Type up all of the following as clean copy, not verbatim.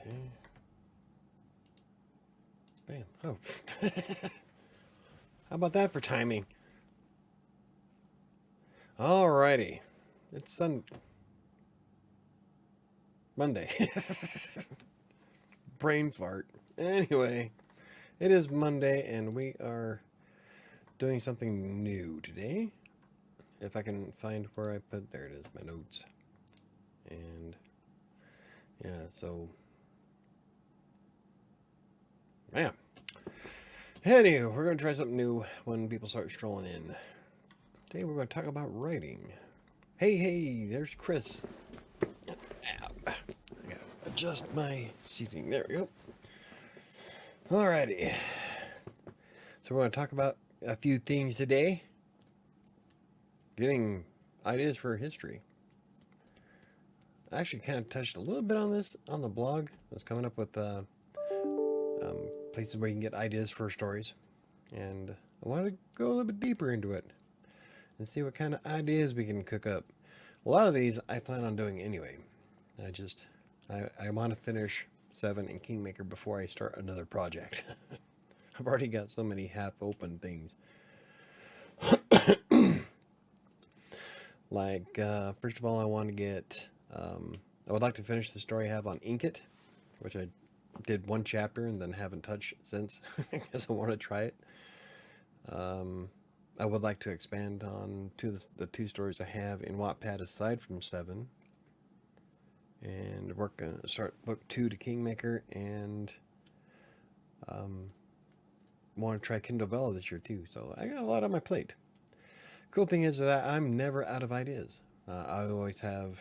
Okay. Bam. Oh. How about that for timing? Alrighty. It's Monday. Brain fart. Anyway, it is Monday and we are doing something new today. If I can find where I put, there it is, my notes. And yeah, so yeah. Anywho, we're going to try something new when people start strolling in. Today we're going to talk about writing. Hey, there's Chris. Ow. I gotta adjust my seating. There we go. Alrighty. So we're going to talk about a few things today. Getting ideas for history. I actually kind of touched a little bit on this on the blog. I was coming up with places where you can get ideas for stories. And I want to go a little bit deeper into it and see what kind of ideas we can cook up. A lot of these I plan on doing anyway. I want to finish 7 and Kingmaker before I start another project. I've already got so many half-open things. Like, first of all, I want to get... I would like to finish the story I have on Inkitt, which I did 1 chapter and then haven't touched since because I want to try it. I would like to expand on the 2 stories I have in Wattpad aside from 7, and start book 2 to Kingmaker, and want to try Kindle Vella this year too. So I got a lot on my plate. Cool thing is that I'm never out of ideas. I always have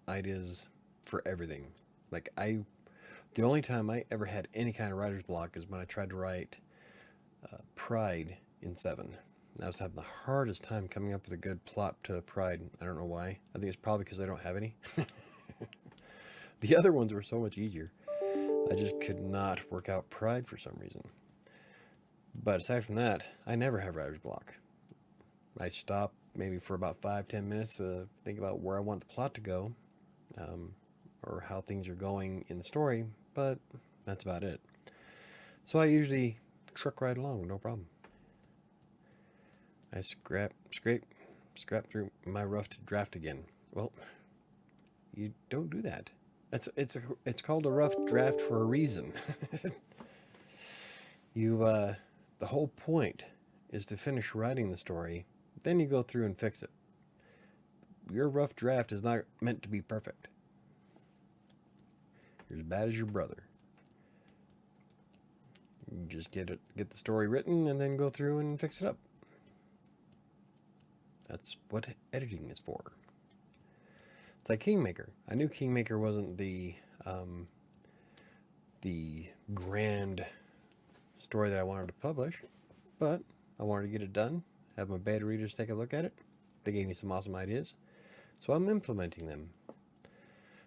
ideas for everything. Like the only time I ever had any kind of writer's block is when I tried to write Pride in 7. I was having the hardest time coming up with a good plot to Pride. I don't know why. I think it's probably because I don't have any. The other ones were so much easier. I just could not work out Pride for some reason. But aside from that, I never have writer's block. I stop maybe for about 5-10 minutes to think about where I want the plot to go, or how things are going in the story, but that's about it. So I usually truck right along, no problem. I scrap through my rough draft again. Well, you don't do that. It's called a rough draft for a reason. The whole point is to finish writing the story, then you go through and fix it. Your rough draft is not meant to be perfect. You're as bad as your brother. You just get the story written and then go through and fix it up. That's what editing is for. It's like Kingmaker. I knew Kingmaker wasn't the grand story that I wanted to publish, but I wanted to get it done, have my beta readers take a look at it. They gave me some awesome ideas, so I'm implementing them.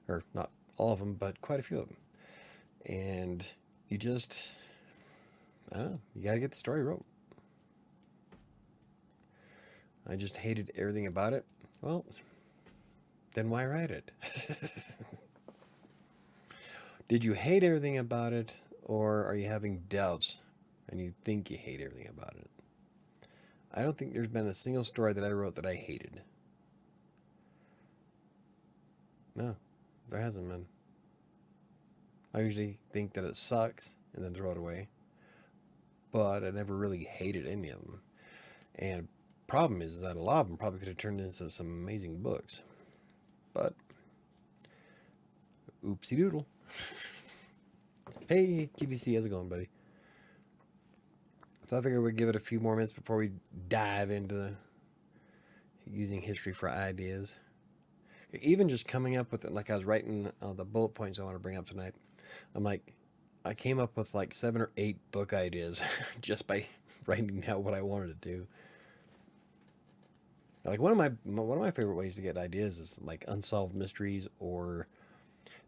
Or not all of them, but quite a few of them. And I don't know, you gotta get the story wrote. I just hated everything about it. Well, then why write it? Did you hate everything about it, or are you having doubts and you think you hate everything about it? I don't think there's been a single story that I wrote that I hated. No, there hasn't been. I usually think that it sucks and then throw it away, but I never really hated any of them. And problem is that a lot of them probably could have turned into some amazing books, but oopsie doodle. Hey TBC, how's it going, buddy? So I figured we'd give it a few more minutes before we dive into using history for ideas. Even just coming up with it, like I was writing the bullet points I want to bring up tonight. I came up with like 7 or 8 book ideas just by writing out what I wanted to do. Like one of my favorite ways to get ideas is like unsolved mysteries, or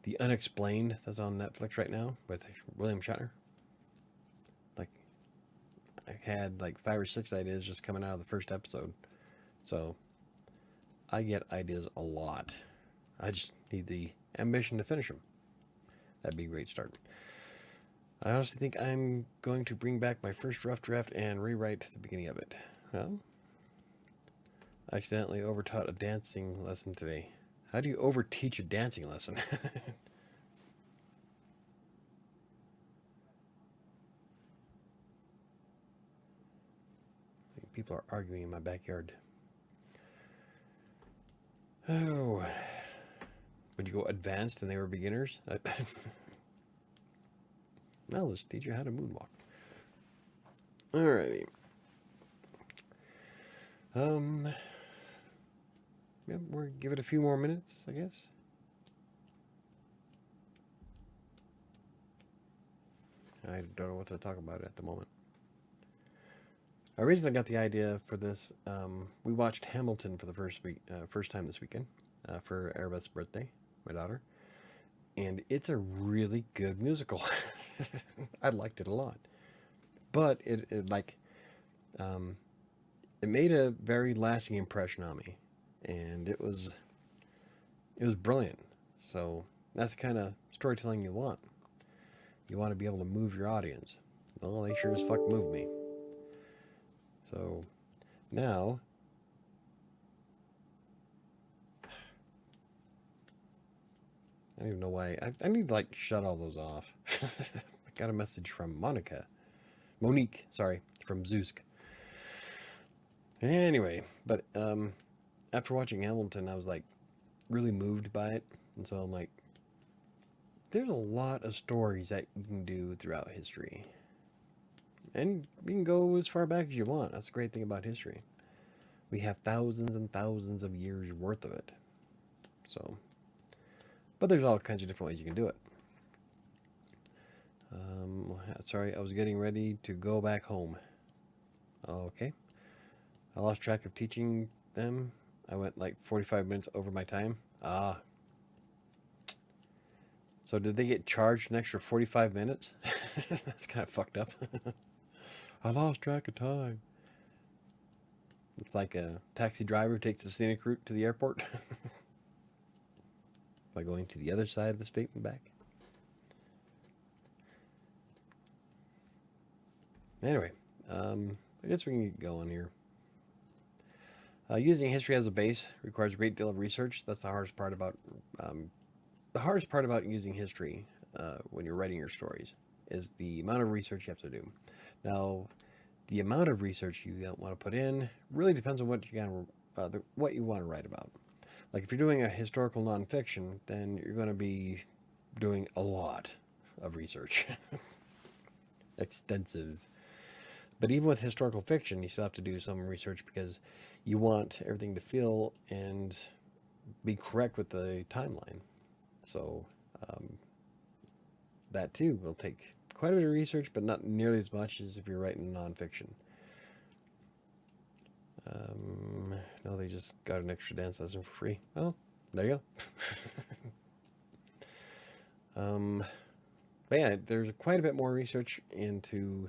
The Unexplained, that's on Netflix right now with William Shatner. Like I had like 5 or 6 ideas just coming out of the first episode. So I get ideas a lot. I just need the ambition to finish them. That'd be a great start. I honestly think I'm going to bring back my first rough draft and rewrite the beginning of it. Well, I accidentally overtaught a dancing lesson today. How do you overteach a dancing lesson? People are arguing in my backyard. Oh. Would you go advanced and they were beginners? Now let's teach you how to moonwalk. Alrighty. Yeah, we'll give it a few more minutes, I guess. I don't know what to talk about at the moment. Originally, I got the idea for this. We watched Hamilton for the first time this weekend for Arabeth's birthday, my daughter, and it's a really good musical. I liked it a lot, but it made a very lasting impression on me, and it was brilliant. So that's the kind of storytelling you want. You want to be able to move your audience. Well, they sure as fuck moved me. So now I don't even know why. I need to like shut all those off. I got a message from Monique, sorry, from Zeusk. Anyway, but after watching Hamilton, I was like really moved by it, and so I'm like, there's a lot of stories that you can do throughout history. And you can go as far back as you want. That's the great thing about history. We have thousands and thousands of years worth of it. So, but there's all kinds of different ways you can do it. Sorry, I was getting ready to go back home. Okay. I lost track of teaching them. I went like 45 minutes over my time. Ah. So did they get charged an extra 45 minutes? That's kind of fucked up. I lost track of time. It's like a taxi driver takes the scenic route to the airport by going to the other side of the state and back. Anyway, I guess we can get going here. Using history as a base requires a great deal of research. That's the hardest part about using history when you're writing your stories is the amount of research you have to do. Now, the amount of research you want to put in really depends on what you want to write about. Like if you're doing a historical nonfiction, then you're going to be doing a lot of research, extensive. But even with historical fiction, you still have to do some research because you want everything to feel and be correct with the timeline. So that too will take quite a bit of research, but not nearly as much as if you're writing nonfiction. No, they just got an extra dance lesson for free. Oh, there you go. But yeah, there's quite a bit more research into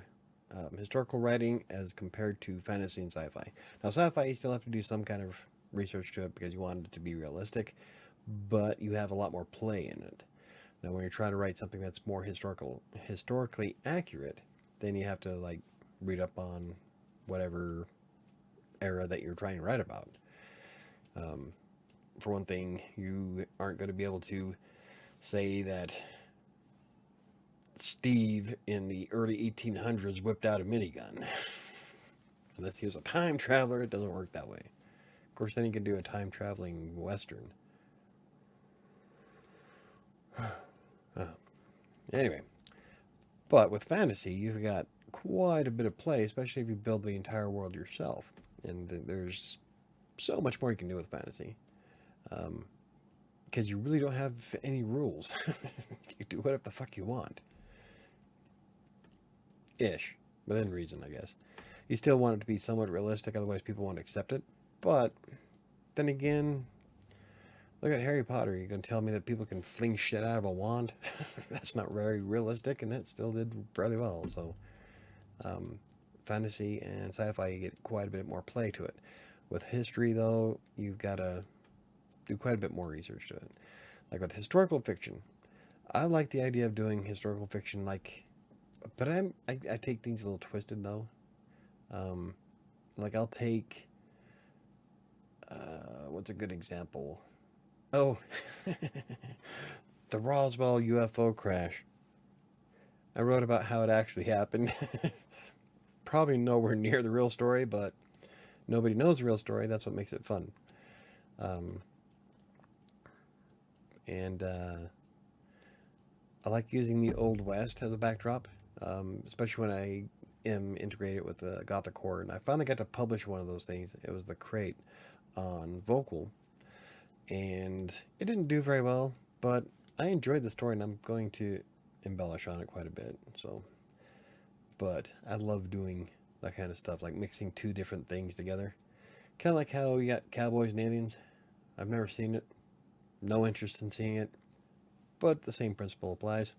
historical writing as compared to fantasy and sci-fi. Now, sci-fi, you still have to do some kind of research to it because you want it to be realistic, but you have a lot more play in it. Now, when you're trying to write something that's more historically accurate, then you have to like read up on whatever era that you're trying to write about. For one thing, you aren't going to be able to say that Steve in the early 1800s whipped out a minigun. Unless he was a time traveler, it doesn't work that way. Of course, then you can do a time traveling Western. Anyway, but with fantasy, you've got quite a bit of play, especially if you build the entire world yourself. And there's so much more you can do with fantasy. Because you really don't have any rules. You do whatever the fuck you want. Ish. Within reason, I guess. You still want it to be somewhat realistic, otherwise people won't accept it. But, then again, look at Harry Potter. You're going to tell me that people can fling shit out of a wand? That's not very realistic, and it still did fairly well. So, fantasy and sci-fi, you get quite a bit more play to it. With history, though, you've got to do quite a bit more research to it. Like with historical fiction, I like the idea of doing historical fiction, like, but I take things a little twisted though. Um, like I'll take what's a good example? Oh, the Roswell UFO crash. I wrote about how it actually happened. Probably nowhere near the real story, but nobody knows the real story. That's what makes it fun. Um, and I like using the Old West as a backdrop, especially when I am integrated with the Gothic horror. And I finally got to publish one of those things. It was The Crate on Vocal, and it didn't do very well, but I enjoyed the story, and I'm going to embellish on it quite a bit. So, but I love doing that kind of stuff, like mixing two different things together. Kind of like how you got Cowboys and Aliens. I've never seen it, no interest in seeing it, but the same principle applies.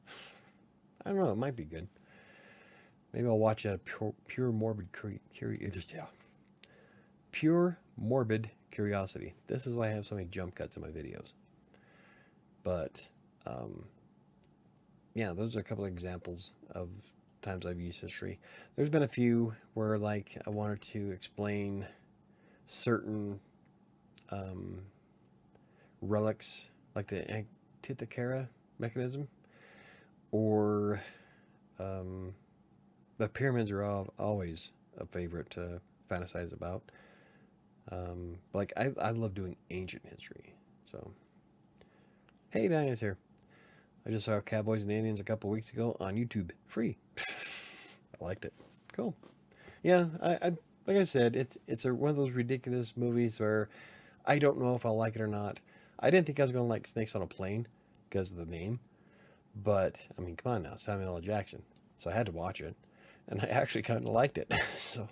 I don't know, it might be good. Maybe I'll watch it out of pure morbid pure morbid curiosity. This is why I have so many jump cuts in my videos. But yeah, those are a couple of examples of times I've used history. There's been a few where like I wanted to explain certain relics, like the Antikythera mechanism, or the pyramids are always a favorite to fantasize about. Like I love doing ancient history. So, hey, Diana's here. I just saw Cowboys and Aliens a couple weeks ago on YouTube, free. I liked it. Cool. Yeah, I like I said, it's one of those ridiculous movies where I don't know if I'll like it or not. I didn't think I was going to like Snakes on a Plane because of the name, but I mean, come on now, Samuel L. Jackson. So I had to watch it, and I actually kind of liked it. So,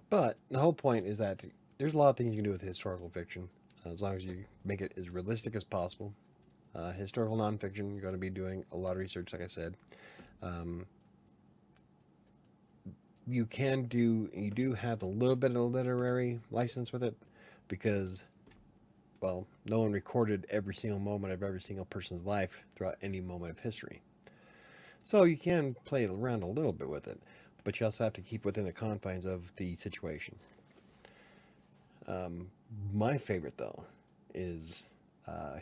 but the whole point is that there's a lot of things you can do with historical fiction, as long as you make it as realistic as possible. Historical nonfiction, you're going to be doing a lot of research, like I said. You do have a little bit of a literary license with it because, well, no one recorded every single moment of every single person's life throughout any moment of history. So you can play around a little bit with it, but you also have to keep within the confines of the situation. My favorite, though, is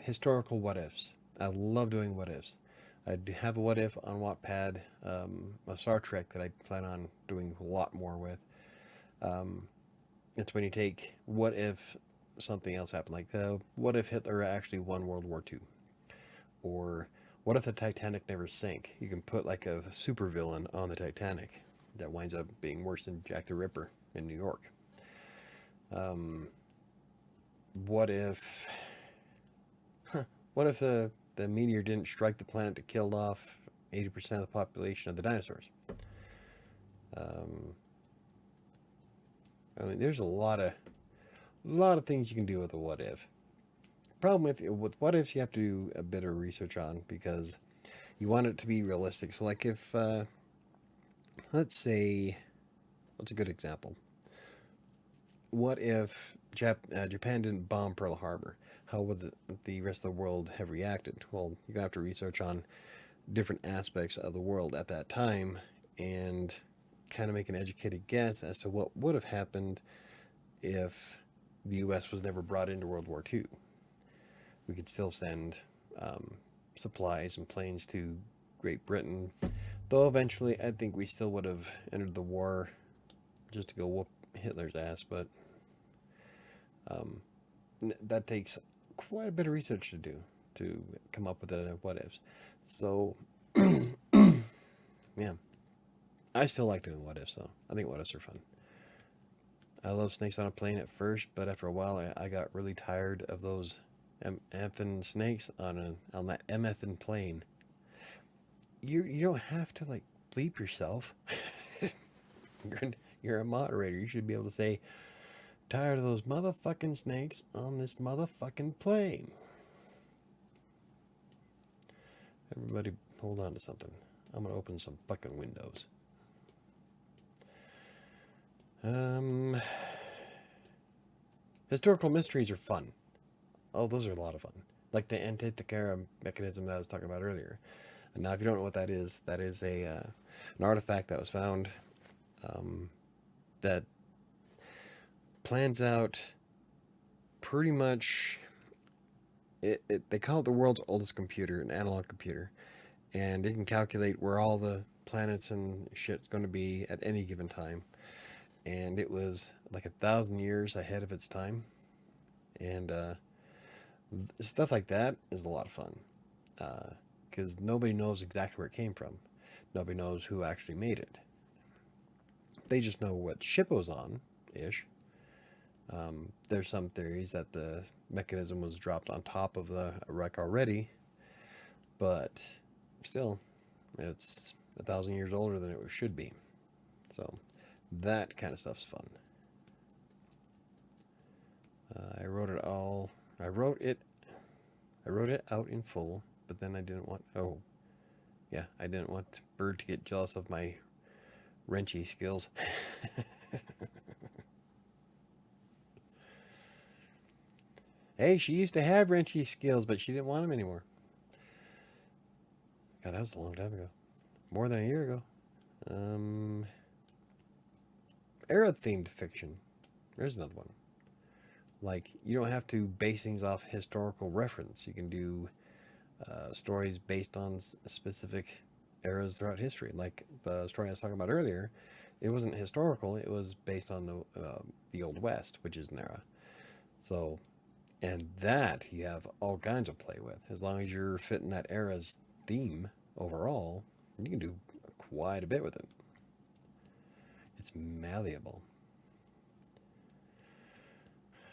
historical what-ifs. I love doing what-ifs. I have a what-if on Wattpad, a Star Trek that I plan on doing a lot more with. It's when you take what if something else happened, like what if Hitler actually won World War II? Or what if the Titanic never sank? You can put like a supervillain on the Titanic that winds up being worse than Jack the Ripper in New York. What if the meteor didn't strike the planet that killed off 80% of the population of the dinosaurs? I mean, there's a lot of things you can do with a what if. Problem with what ifs, you have to do a bit of research on because you want it to be realistic. So, like if let's say, what's a good example? What if Japan didn't bomb Pearl Harbor? How would the rest of the world have reacted? Well, you're gonna have to research on different aspects of the world at that time and kind of make an educated guess as to what would have happened if the U.S. was never brought into World War II. We could still send supplies and planes to Great Britain, though eventually I think we still would have entered the war just to go whoop Hitler's ass, but that takes quite a bit of research to do to come up with the what ifs. So, yeah, I still like doing what ifs though. I think what ifs are fun. I love Snakes on a Plane at first, but after a while I got really tired of those effing snakes on that effing plane. You don't have to like bleep yourself. You're a moderator. You should be able to say, tired of those motherfucking snakes on this motherfucking plane. Everybody hold on to something. I'm going to open some fucking windows. Historical mysteries are fun. Oh, those are a lot of fun. Like the Antikythera mechanism that I was talking about earlier. And now, if you don't know what that is an artifact that was found that plans out pretty much. They call it the world's oldest computer, an analog computer, and it can calculate where all the planets and shit's going to be at any given time. And it was like 1,000 years ahead of its time, and stuff like that is a lot of fun because nobody knows exactly where it came from. Nobody knows who actually made it. They just know what ship it was on, ish. There's some theories that the mechanism was dropped on top of the wreck already, but still, it's 1,000 years older than it should be. So that kind of stuff's fun. I wrote it all. I wrote it out in full, but then I didn't want. Oh, yeah, I didn't want Bird to get jealous of my wrenchy skills. Hey, she used to have wrenchy skills, but she didn't want them anymore. God, that was a long time ago. More than a year ago. Era-themed fiction. There's another one. Like, you don't have to base things off historical reference. You can do stories based on specific eras throughout history. Like the story I was talking about earlier, it wasn't historical. It was based on the Old West, which is an era. So... and that you have all kinds of play with. As long as you're fitting that era's theme overall, you can do quite a bit with it. It's malleable.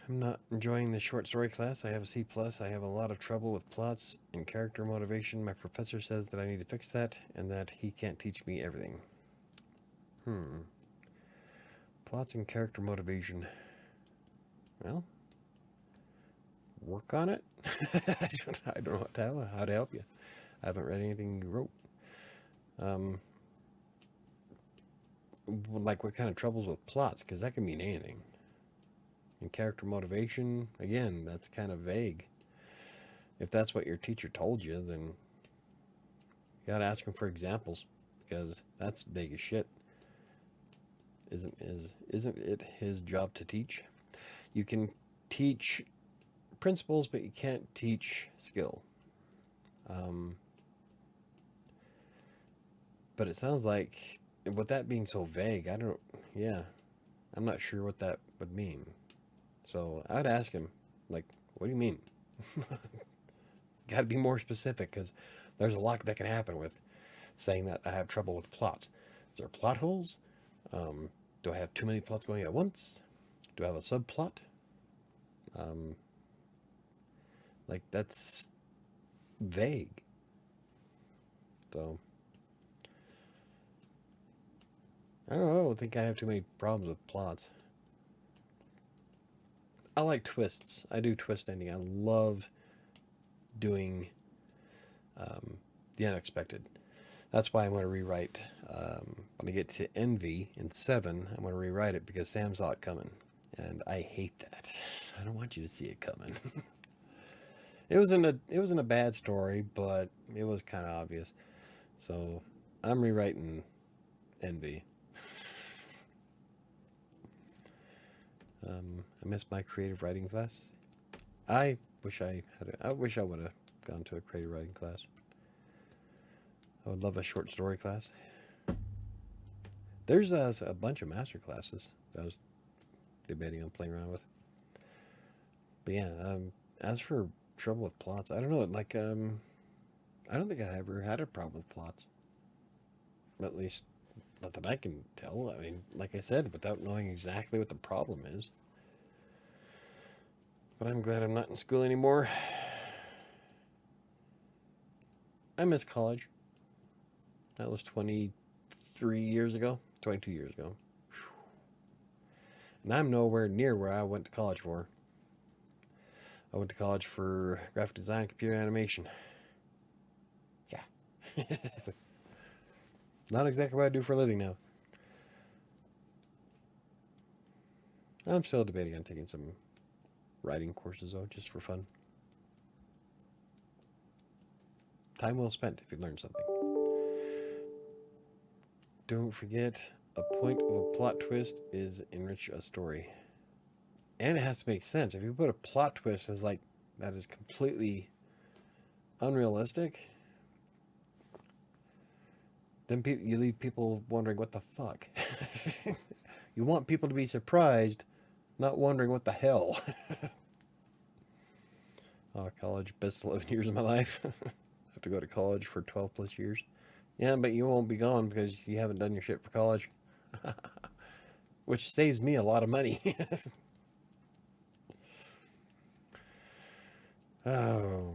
I'm not enjoying the short story class. I have a C+. I have a lot of trouble with plots and character motivation. My professor says that I need to fix that and that he can't teach me everything. Plots and character motivation. Well... work on it. I don't know how to help you. I haven't read anything you wrote. Like what kind of troubles with plots? Because that can mean anything. And character motivation, again, that's kind of vague. If that's what your teacher told you, then you gotta ask him for examples, because that's vague as shit. Isn't it his job to teach? You can teach principles, but you can't teach skill. But it sounds like, with that being so vague, I'm not sure what that would mean. So I'd ask him, like, what do you mean? Got to be more specific, because there's a lot that can happen with saying that I have trouble with plots. Is there plot holes? Do I have too many plots going at once? Do I have a subplot? Like, that's vague. So, I don't think I have too many problems with plots. I like twists. I do twist ending. I love doing the unexpected. That's why I'm going to rewrite. When I get to Envy in 7, I'm going to rewrite it because Sam saw it coming. And I hate that. I don't want you to see it coming. It wasn't a bad story, but it was kind of obvious. So I'm rewriting Envy. I missed my creative writing class. I wish I would have gone to a creative writing class. I would love a short story class. There's a bunch of master classes that I was debating on playing around with. But yeah, as for trouble with plots, I don't know. Like, I don't think I ever had a problem with plots. At least, not that I can tell. I mean, like I said, without knowing exactly what the problem is. But I'm glad I'm not in school anymore. I miss college. That was 23 years ago. 22 years ago. And I'm nowhere near where I went to college for. I went to college for graphic design and computer animation. Yeah. Not exactly what I do for a living now. I'm still debating on taking some writing courses, though, just for fun. time well spent if you learn something. Don't forget, a point of a plot twist is enrich a story. And it has to make sense. If you put a plot twist as like that is completely unrealistic, then you leave people wondering what the fuck. You want people to be surprised, not wondering what the hell. Oh, college, best 11 years of my life. I have to go to college for 12 plus years. Yeah, but you won't be gone because you haven't done your shit for college. Which saves me a lot of money. Oh.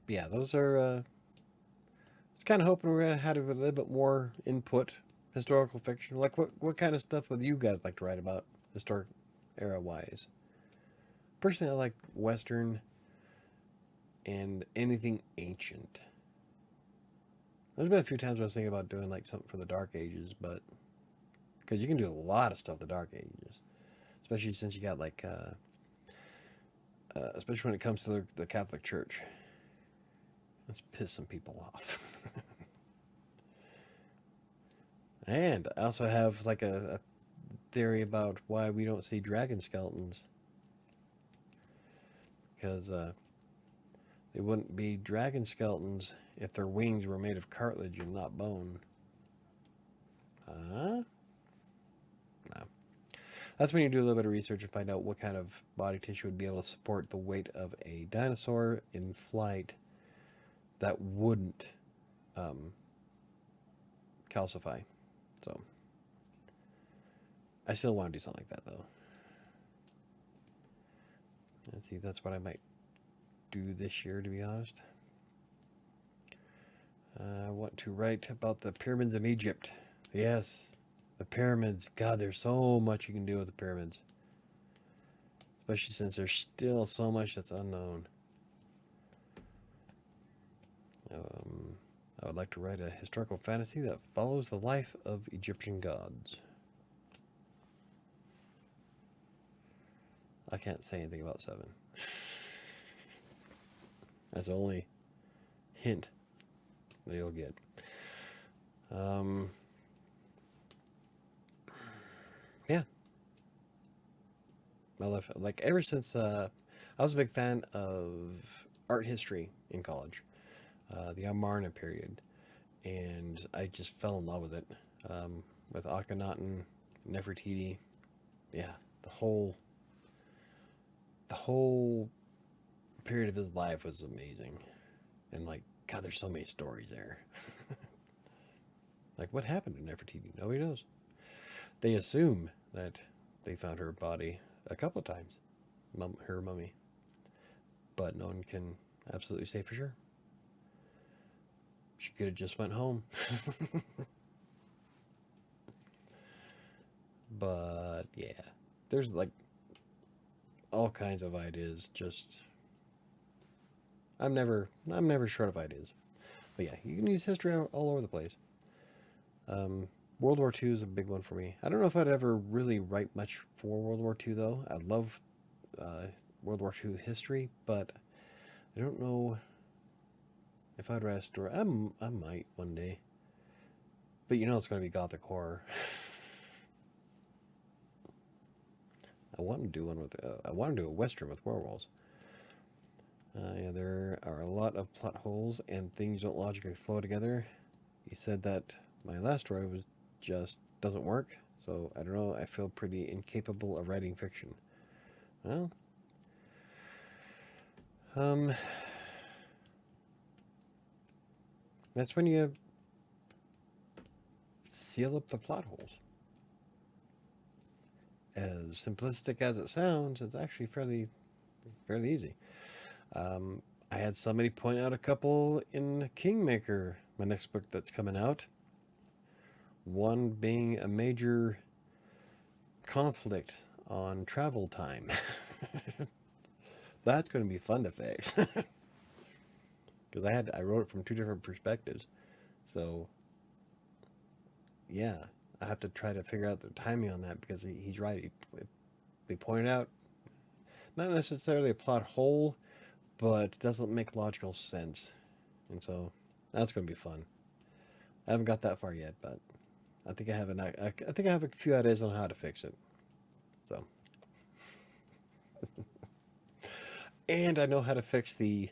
Yeah, those are, I was kind of hoping we were going to have a little bit more input, historical fiction. Like, what kind of stuff would you guys like to write about, historic era-wise? Personally, I like Western and anything ancient. There's been a few times I was thinking about doing, like, something for the Dark Ages, but... Because you can do a lot of stuff in the Dark Ages. Especially since you got, like, especially when it comes to the Catholic Church. Let's piss some people off. And I also have like a theory about why we don't see dragon skeletons. Because they wouldn't be dragon skeletons if their wings were made of cartilage and not bone. Huh? No. That's when you do a little bit of research and find out what kind of body tissue would be able to support the weight of a dinosaur in flight that wouldn't calcify. So, I still want to do something like that, though. Let's see, that's what I might do this year, to be honest. I want to write about the pyramids of Egypt. Yes, the pyramids. God, there's so much you can do with the pyramids. Especially since there's still so much that's unknown. I would like to write a historical fantasy that follows the life of Egyptian gods. I can't say anything about 7. That's the only hint that you'll get. Yeah. My life, like ever since I was a big fan of art history in college. The Amarna period, and I just fell in love with it. With Akhenaten, Nefertiti, yeah, the whole period of his life was amazing, and like, God, there's so many stories there. Like, what happened to Nefertiti? Nobody knows. They assume that they found her body a couple of times, her mummy, but no one can absolutely say for sure. She could have just went home. But yeah, there's like all kinds of ideas. Just I'm never short of ideas. But yeah, you can use history all over the place. World War II is a big one for me. I don't know if I'd ever really write much for World War II though. I love World War II history, but I don't know if I'd write a story. I might one day. But you know it's going to be gothic horror. I want to do one with. I want to do a western with werewolves. Yeah, there are a lot of plot holes and things don't logically flow together. He said that my last story was just doesn't work. So I don't know. I feel pretty incapable of writing fiction. Well, that's when you seal up the plot holes. As simplistic as it sounds, it's actually fairly easy. I had somebody point out a couple in Kingmaker, my next book that's coming out. One being a major conflict on travel time. That's going to be fun to fix. Because I wrote it from 2 different perspectives. So, yeah, I have to try to figure out the timing on that because he's right. They pointed out not necessarily a plot hole, but it doesn't make logical sense. And so that's going to be fun. I haven't got that far yet, but I think I have I think I have a few ideas on how to fix it. So, and I know how to fix the,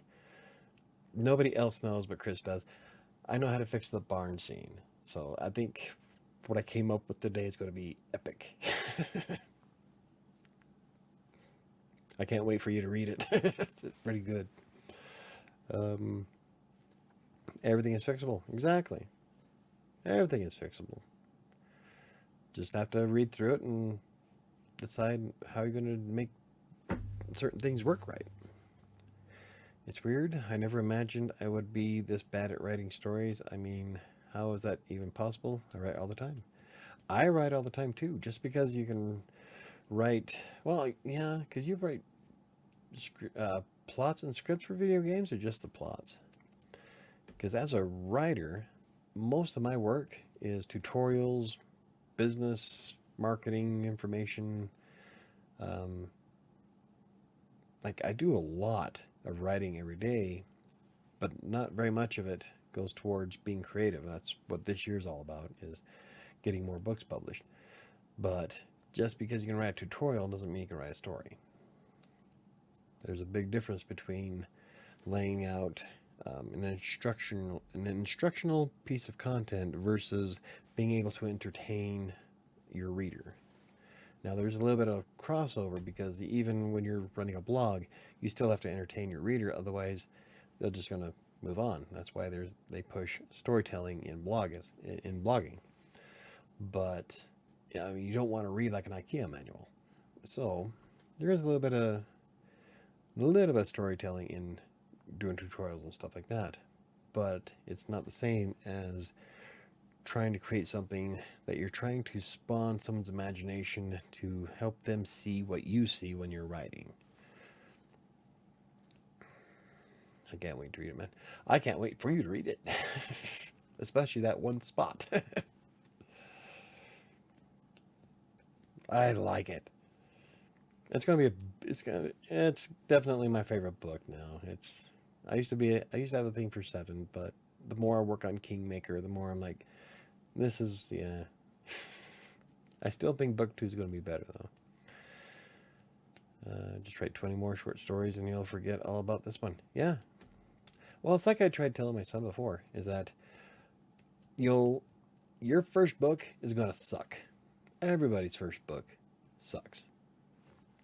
nobody else knows, but Chris does. I know how to fix the barn scene. So I think what I came up with today is going to be epic. I can't wait for you to read it. It's pretty good. Um, Everything is fixable. Exactly. Everything is fixable. Just have to read through it and decide how you're going to make certain things work right. It's weird. I never imagined I would be this bad at writing stories. I mean, how is that even possible? I write all the time. I write all the time too. Just because you can write, well, yeah, because you write plots and scripts for video games, or just the plots? Because as a writer, most of my work is tutorials, business, marketing information. Like I do a lot of writing every day, but not very much of it goes towards being creative. That's what this year's all about, is getting more books published. But just because you can write a tutorial doesn't mean you can write a story. There's a big difference between laying out an instructional piece of content versus being able to entertain your reader. Now, there's a little bit of crossover because even when you're running a blog, you still have to entertain your reader. Otherwise, they're just going to move on. That's why they push storytelling in blogging. But yeah, I mean, you don't want to read like an IKEA manual. So there is a little bit of storytelling in doing tutorials and stuff like that. But it's not the same as trying to create something that you're trying to spawn someone's imagination to help them see what you see when you're writing. I can't wait to read it, man. I can't wait for you to read it. Especially that one spot. I like it. It's definitely my favorite book now. I used to have a thing for 7, but the more I work on Kingmaker, the more I'm like, this is, yeah. I still think book 2 is going to be better, though. Just write 20 more short stories and you'll forget all about this one. Yeah. Well, it's like I tried telling my son before, is that your first book is going to suck. Everybody's first book sucks.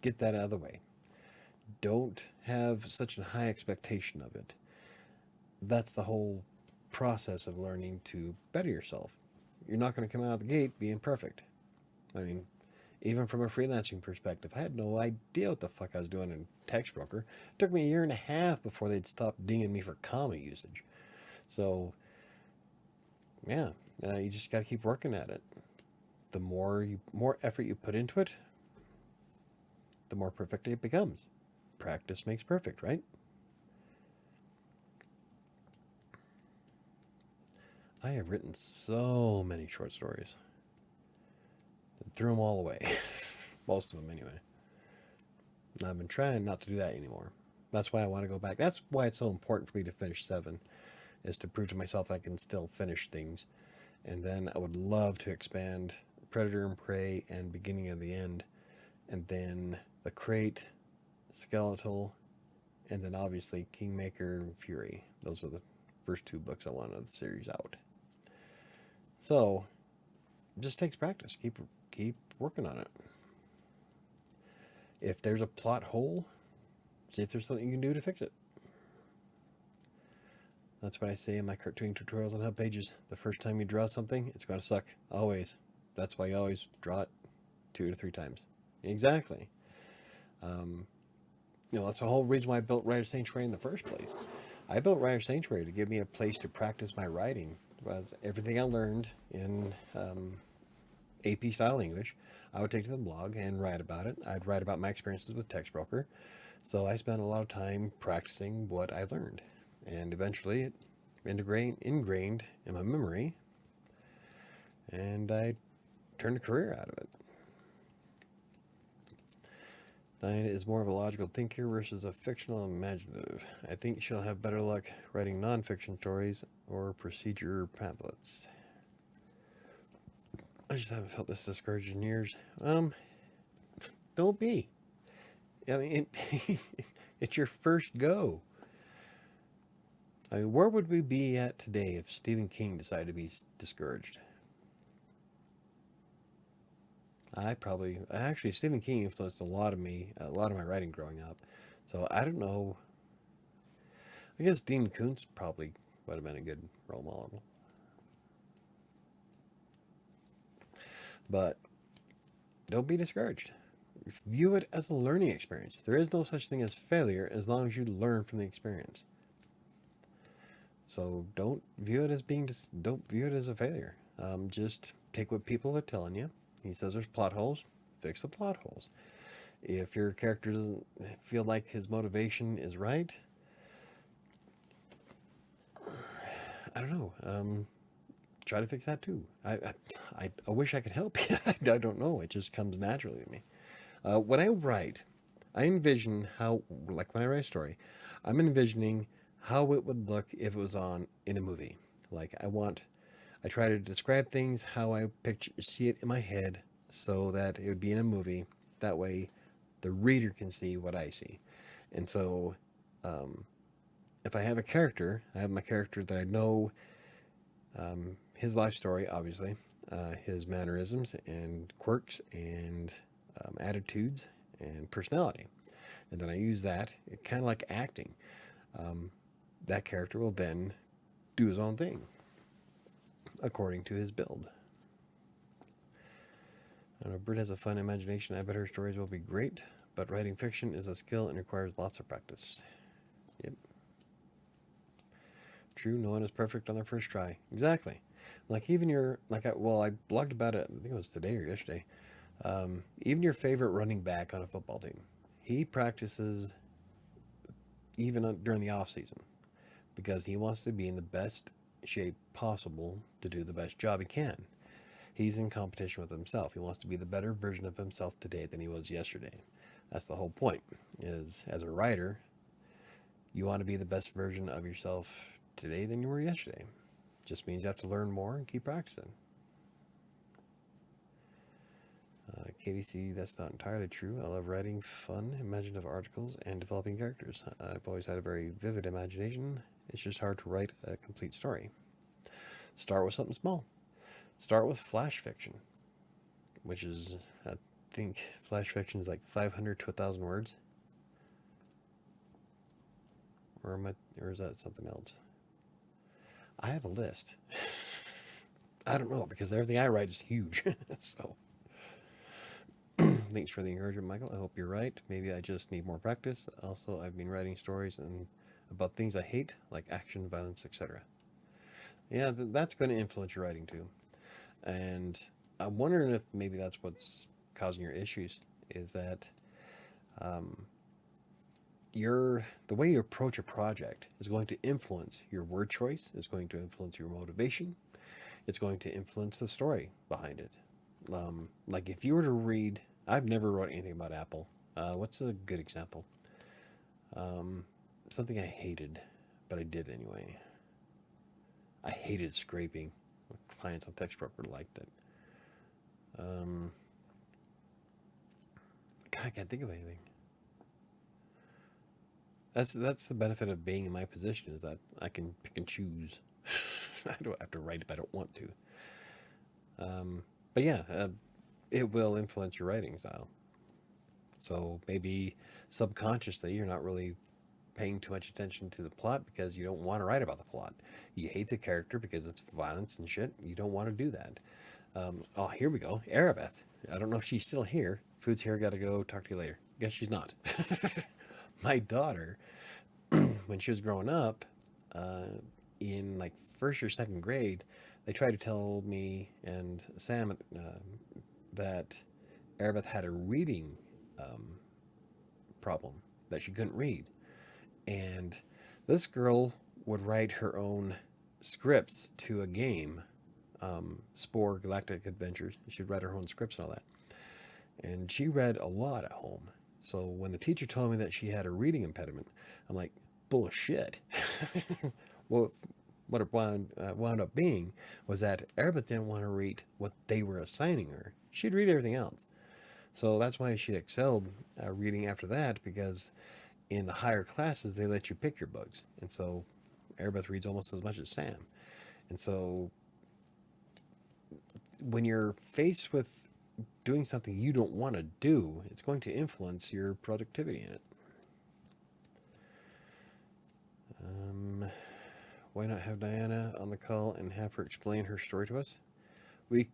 Get that out of the way. Don't have such a high expectation of it. That's the whole process of learning to better yourself. You're not going to come out of the gate being perfect. I mean, even from a freelancing perspective, I had no idea what the fuck I was doing in Text Broker. It took me a year and a half before they'd stop dinging me for comma usage. So, yeah, you just got to keep working at it. The more effort you put into it, the more perfect it becomes. Practice makes perfect, right? I have written so many short stories. I threw them all away. Most of them, anyway. And I've been trying not to do that anymore. That's why I want to go back. That's why it's so important for me to finish 7, is to prove to myself that I can still finish things. And then I would love to expand Predator and Prey and Beginning of the End. And then The Crate, Skeletal, and then obviously Kingmaker and Fury. Those are the first 2 books I want of the series out. So, it just takes practice. Keep working on it. If there's a plot hole, see if there's something you can do to fix it. That's what I say in my cartooning tutorials on Hub Pages. The first time you draw something, it's going to suck. Always. That's why you always draw it 2 to 3 times. Exactly. That's the whole reason why I built WriterSanctuary in the first place. I built WriterSanctuary to give me a place to practice my writing. Was everything I learned in AP style English, I would take to the blog and write about it. I'd write about my experiences with Text Broker. So I spent a lot of time practicing what I learned. And eventually it ingrained in my memory. And I turned a career out of it. Diana is more of a logical thinker versus a fictional imaginative. I think she'll have better luck writing non-fiction stories or procedure pamphlets. I just haven't felt this discouraged in years. Don't be. I mean, it's your first go. I mean, where would we be at today if Stephen King decided to be discouraged? Actually, Stephen King influenced a lot of my writing growing up. So I don't know. I guess Dean Koontz probably would have been a good role model. But don't be discouraged. View it as a learning experience. There is no such thing as failure as long as you learn from the experience. So don't view it as a failure. Just take what people are telling you. He says there's plot holes. Fix the plot holes. If your character doesn't feel like his motivation is right, I don't know. Try to fix that too. I wish I could help you. I don't know. It just comes naturally to me. When I write, I envision how, like when I write a story, I'm envisioning how it would look if it was on in a movie. Like I try to describe things how I see it in my head, so that it would be in a movie. That way, the reader can see what I see. And so, if I have a character, I have my character that I know, his life story, obviously, his mannerisms and quirks and attitudes and personality. And then I use that, kind of like acting. That character will then do his own thing according to his build. I know Britt has a fun imagination. I bet her stories will be great, but writing fiction is a skill and requires lots of practice. Yep. True, no one is perfect on their first try. Exactly. Like even I blogged about it, I think it was today or yesterday. Even your favorite running back on a football team, he practices even during the off season because he wants to be in the best shape possible to do the best job he can. He's in competition with himself. He wants to be the better version of himself today than he was yesterday. That's the whole point. Is as a writer, you want to be the best version of yourself today than you were yesterday. Just means you have to learn more and keep practicing. KDC, that's not entirely true. I love writing fun, imaginative articles and developing characters. I've always had a very vivid imagination. It's just hard to write a complete story. Start with something small. Start with flash fiction, which is, I think, flash fiction is like 500 to 1,000 words. Or is that something else? I have a list. I don't know, because everything I write is huge. So, thanks for the encouragement, Michael. I hope you're right. Maybe I just need more practice. Also, I've been writing stories about things I hate, like action, violence, etc. Yeah, that's going to influence your writing too. And I'm wondering if maybe that's what's causing your issues, is that the way you approach a project is going to influence your word choice, is going to influence your motivation, it's going to influence the story behind it. Like if you were to read, I've never wrote anything about Apple. What's a good example? Something I hated, but I did anyway. I hated scraping. Clients on TextProper liked it. God, I can't think of anything. That's the benefit of being in my position, is that I can pick and choose. I don't have to write if I don't want to. But yeah, it will influence your writing style. So maybe subconsciously you're not really paying too much attention to the plot because you don't want to write about the plot. You hate the character because it's violence and shit. You don't want to do that. Oh, here we go. Arabeth. I don't know if she's still here. Food's here. Got to go. Talk to you later. Guess she's not. My daughter, when she was growing up, in like first or second grade, they tried to tell me and Sam that Arabeth had a reading problem, that she couldn't read. And this girl would write her own scripts to a game, Spore Galactic Adventures. She'd write her own scripts and all that. And she read a lot at home. So when the teacher told me that she had a reading impediment, I'm like, bullshit. Well, what it wound up being was that Arabic didn't want to read what they were assigning her. She'd read everything else. So that's why she excelled reading after that, because in the higher classes, they let you pick your books. And so Arabic reads almost as much as Sam. And so when you're faced with doing something you don't want to do, it's going to influence your productivity in it. Why not have Diana on the call and have her explain her story to us? We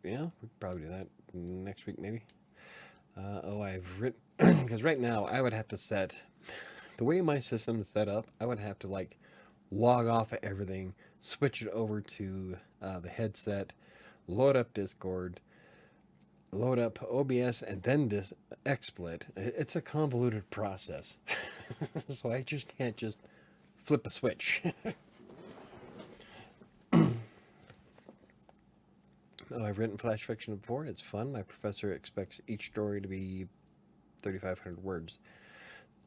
could probably do that next week, maybe. I've written, because right now I would have to set, the way my system is set up, I would have to like log off of everything, switch it over to the headset, load up Discord, load up OBS, and then XSplit. It's a convoluted process. So I just can't just flip a switch. I've written flash fiction before. It's fun. My professor expects each story to be 3,500 words.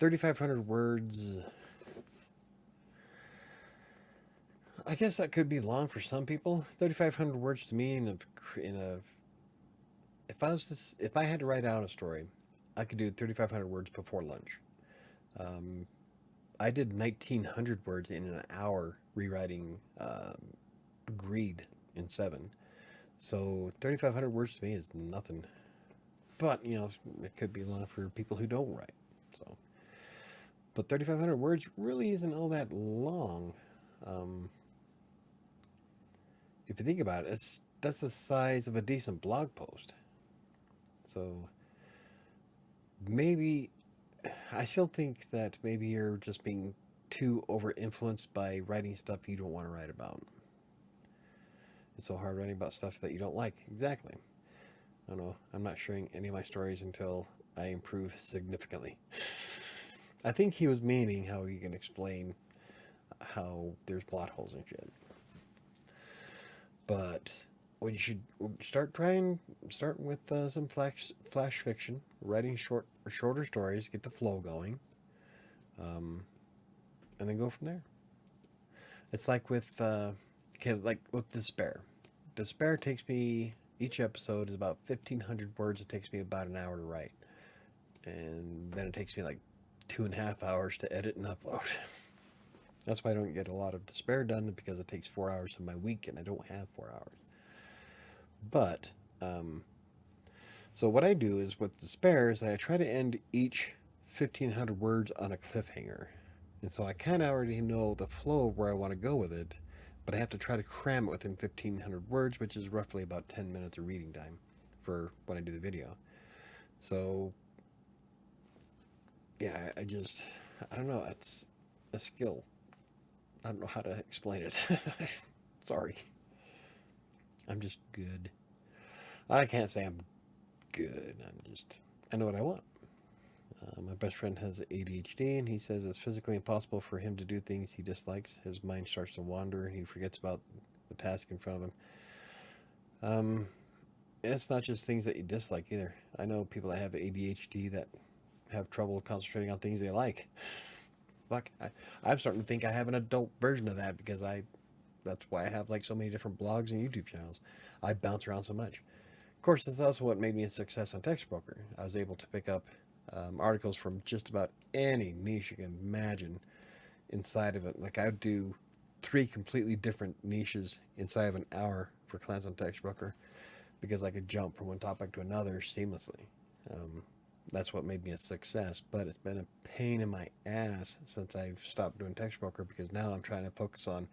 3,500 words. I guess that could be long for some people. 3,500 words to me if I had to write out a story, I could do 3,500 words before lunch. I did 1,900 words in an hour rewriting Greed in 7. So 3,500 words to me is nothing. But, it could be long for people who don't write. So, but 3,500 words really isn't all that long. If you think about it, that's the size of a decent blog post. So maybe, I still think that maybe you're just being too over-influenced by writing stuff you don't want to write about. It's so hard writing about stuff that you don't like. Exactly. I don't know. I'm not sharing any of my stories until I improve significantly. I think he was meaning how you can explain how there's plot holes and shit. But what you should start with some flash fiction, writing shorter stories, get the flow going, and then go from there. It's like with Despair. Despair takes me, each episode is about 1,500 words. It takes me about an hour to write, and then it takes me like 2.5 hours to edit and upload. That's why I don't get a lot of Despair done, because it takes 4 hours of my week, and I don't have 4 hours. But so what I do is with Despair is that I try to end each 1,500 words on a cliffhanger, and so I kind of already know the flow of where I want to go with it, but I have to try to cram it within 1,500 words, which is roughly about 10 minutes of reading time for when I do the video. So yeah, I don't know, it's a skill. I don't know how to explain it. Sorry. I'm just good. I can't say I'm good. I know what I want. My best friend has ADHD, and he says it's physically impossible for him to do things he dislikes. His mind starts to wander, and he forgets about the task in front of him. It's not just things that you dislike either. I know people that have ADHD that have trouble concentrating on things they like. Fuck, I'm starting to think I have an adult version of that, because that's why I have like so many different blogs and YouTube channels. I bounce around so much. Of course, that's also what made me a success on Textbroker. I was able to pick up articles from just about any niche you can imagine inside of it. Like, I would do 3 completely different niches inside of an hour for clients on Textbroker, because I could jump from one topic to another seamlessly. That's what made me a success, but it's been a pain in my ass since I've stopped doing Textbroker, because now I'm trying to focus on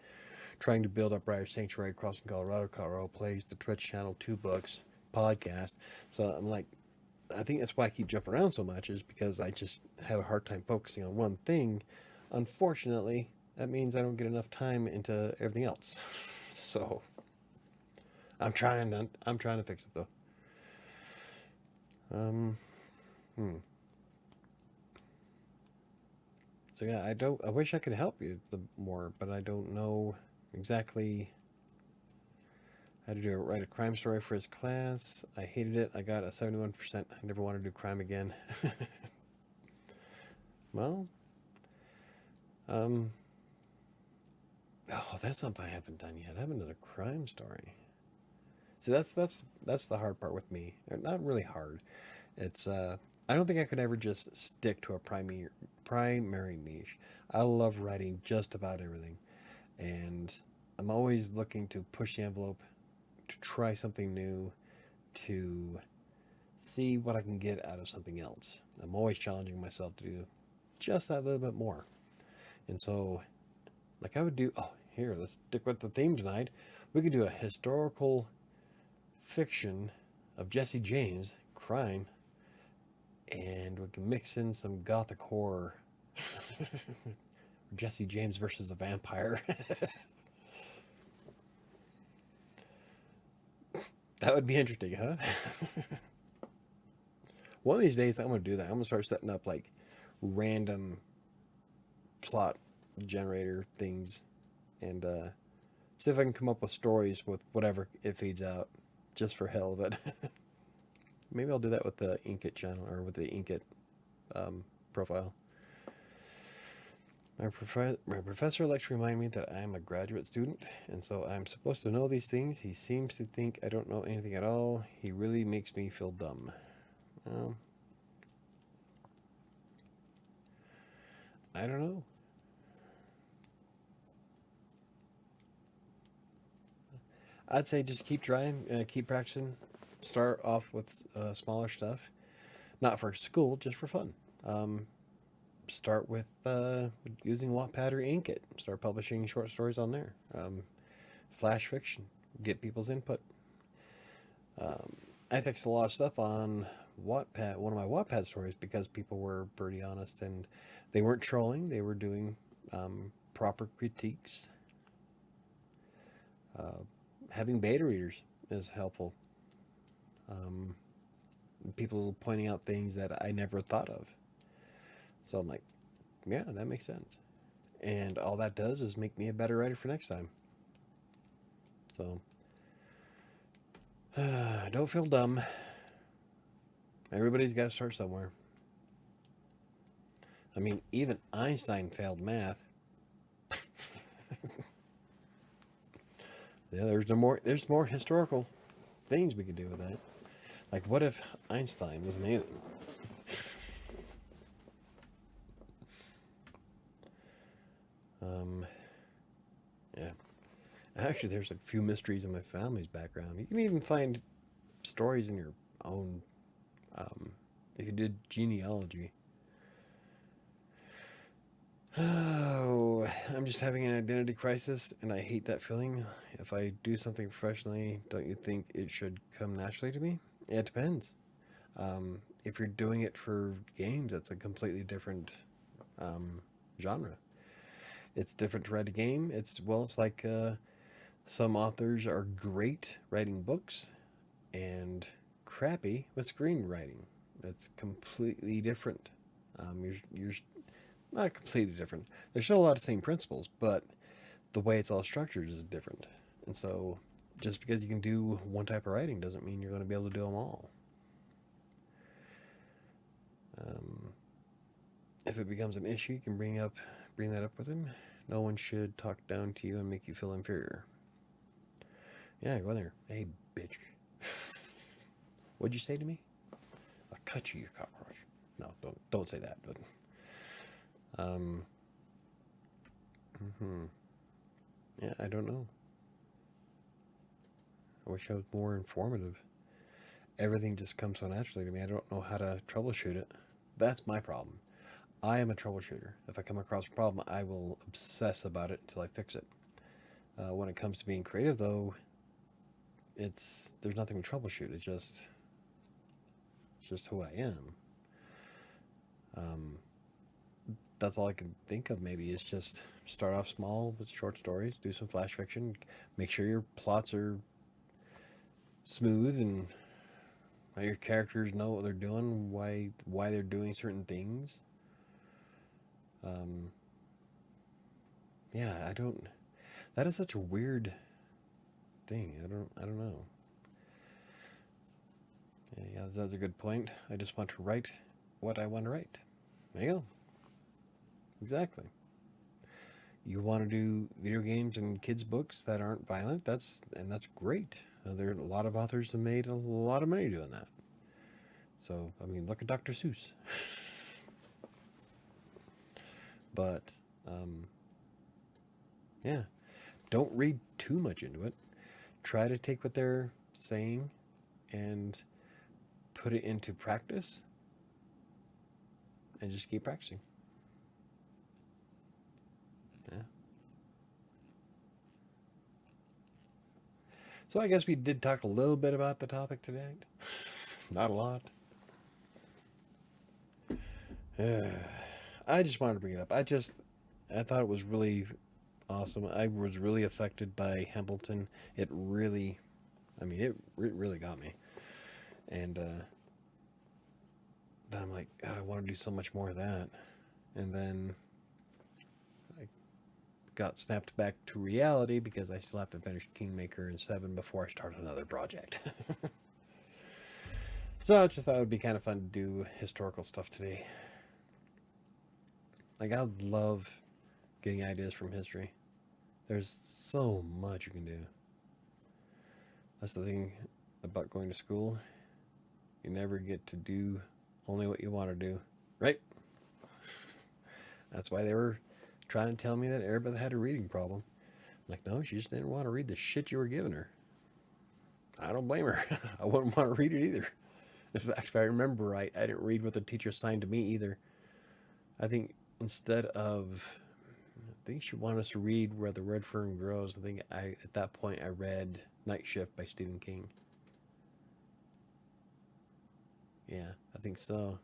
trying to build up WriterSanctuary, Crossing Colorado Plays, the Twitch channel, 2 books, podcast. So I'm like, I think that's why I keep jumping around so much, is because I just have a hard time focusing on one thing. Unfortunately, that means I don't get enough time into everything else. So I'm trying to fix it though. So yeah, I wish I could help you more, but I don't know exactly how to write a crime story for his class. I hated it. I got a 71%. I never want to do crime again. Well, oh, that's something I haven't done yet. I haven't done a crime story. See, that's the hard part with me. Or not really hard. It's I don't think I could ever just stick to a primary niche. I love writing just about everything, and I'm always looking to push the envelope, to try something new, to see what I can get out of something else. I'm always challenging myself to do just that little bit more. And so, like I would do, oh, here, let's stick with the theme tonight. We could do a historical fiction of Jesse James, crime, and we can mix in some gothic horror. Jesse James versus a vampire. That would be interesting, huh? One of these days, I'm going to do that. I'm going to start setting up like random plot generator things and see if I can come up with stories with whatever it feeds out, just for hell of it. Maybe I'll do that with the Inkitt channel or with the Inkitt profile. My professor likes to remind me that I'm a graduate student, and so I'm supposed to know these things. He seems to think I don't know anything at all. He really makes me feel dumb. I don't know. I'd say just keep trying, keep practicing. Start off with smaller stuff, not for school, just for fun. Start with using Wattpad or Inkitt. Start publishing short stories on there. Flash fiction. Get people's input. I fixed a lot of stuff on Wattpad, one of my Wattpad stories, because people were pretty honest and they weren't trolling. They were doing proper critiques. Having beta readers is helpful. People pointing out things that I never thought of. So I'm like, yeah, that makes sense. And all that does is make me a better writer for next time. So, don't feel dumb. Everybody's got to start somewhere. I mean, even Einstein failed math. Yeah, there's more historical things we could do with that. Like, what if Einstein was an alien? Yeah. Actually, there's a few mysteries in my family's background. You can even find stories in your own, if you did genealogy. Oh, I'm just having an identity crisis, and I hate that feeling. If I do something professionally, don't you think it should come naturally to me? Yeah, it depends. If you're doing it for games, that's a completely different genre. It's different to write a game. It's like some authors are great writing books and crappy with screenwriting. That's completely different. You're not completely different. There's still a lot of same principles, but the way it's all structured is different. And so, just because you can do one type of writing doesn't mean you're going to be able to do them all. If it becomes an issue, you can bring that up with him. No one should talk down to you and make you feel inferior. Yeah, go in there. Hey, bitch. What'd you say to me? I'll cut you, you cockroach. No, don't say that. But, yeah, I don't know. I wish I was more informative. Everything just comes so naturally to me. I don't know how to troubleshoot it. That's my problem. I am a troubleshooter. If I come across a problem, I will obsess about it until I fix it. When it comes to being creative, though, there's nothing to troubleshoot. It's just who I am. That's all I can think of. Maybe is just start off small with short stories, do some flash fiction, make sure your plots are smooth and your characters know what they're doing, why they're doing certain things. Yeah, I don't. That is such a weird thing. I don't know. Yeah, that's a good point. I just want to write what I want to write. There you go. Exactly. You want to do video games and kids' books that aren't violent? That's great. There are a lot of authors have made a lot of money doing that. So I mean, look at Dr. Seuss. But yeah, don't read too much into it. Try to take what they're saying and put it into practice, and just keep practicing. Yeah. So I guess we did talk a little bit about the topic today. Not a lot. I just wanted to bring it up. I thought it was really awesome. I was really affected by Hamilton. It really, I mean, it really got me. And then I'm like, God, I want to do so much more of that. And then I got snapped back to reality because I still have to finish Kingmaker and 7 before I start another project. So I just thought it would be kind of fun to do historical stuff today. Like, I love getting ideas from history. There's so much you can do. That's the thing about going to school. You never get to do only what you want to do, right? That's why they were trying to tell me that everybody had a reading problem. I'm like, no, she just didn't want to read the shit you were giving her. I don't blame her. I wouldn't want to read it either. In fact, if I remember right, I didn't read what the teacher assigned to me either. I think instead of, I think she wanted us to read Where the Red Fern Grows. I think at that point I read Night Shift by Stephen King. Yeah, I think so.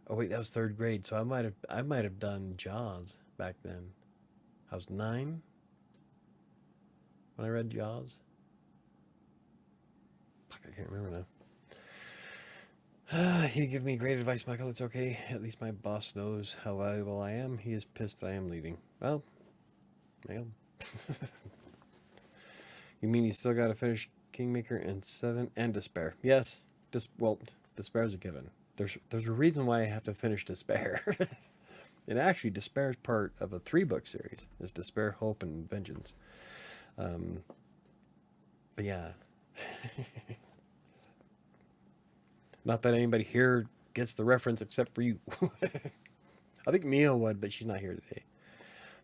Oh wait, that was 3rd grade, so I might have done Jaws back then. I was 9 when I read Jaws. Fuck, I can't remember now. You give me great advice, Michael. It's okay. At least my boss knows how valuable I am. He is pissed that I am leaving. Well. You mean you still got to finish Kingmaker and 7 and Despair? Yes. Despair's a given. There's a reason why I have to finish Despair. And actually, Despair is part of a 3-book series. It's Despair, Hope, and Vengeance. But yeah. Not that anybody here gets the reference except for you. I think Mia would, but she's not here today.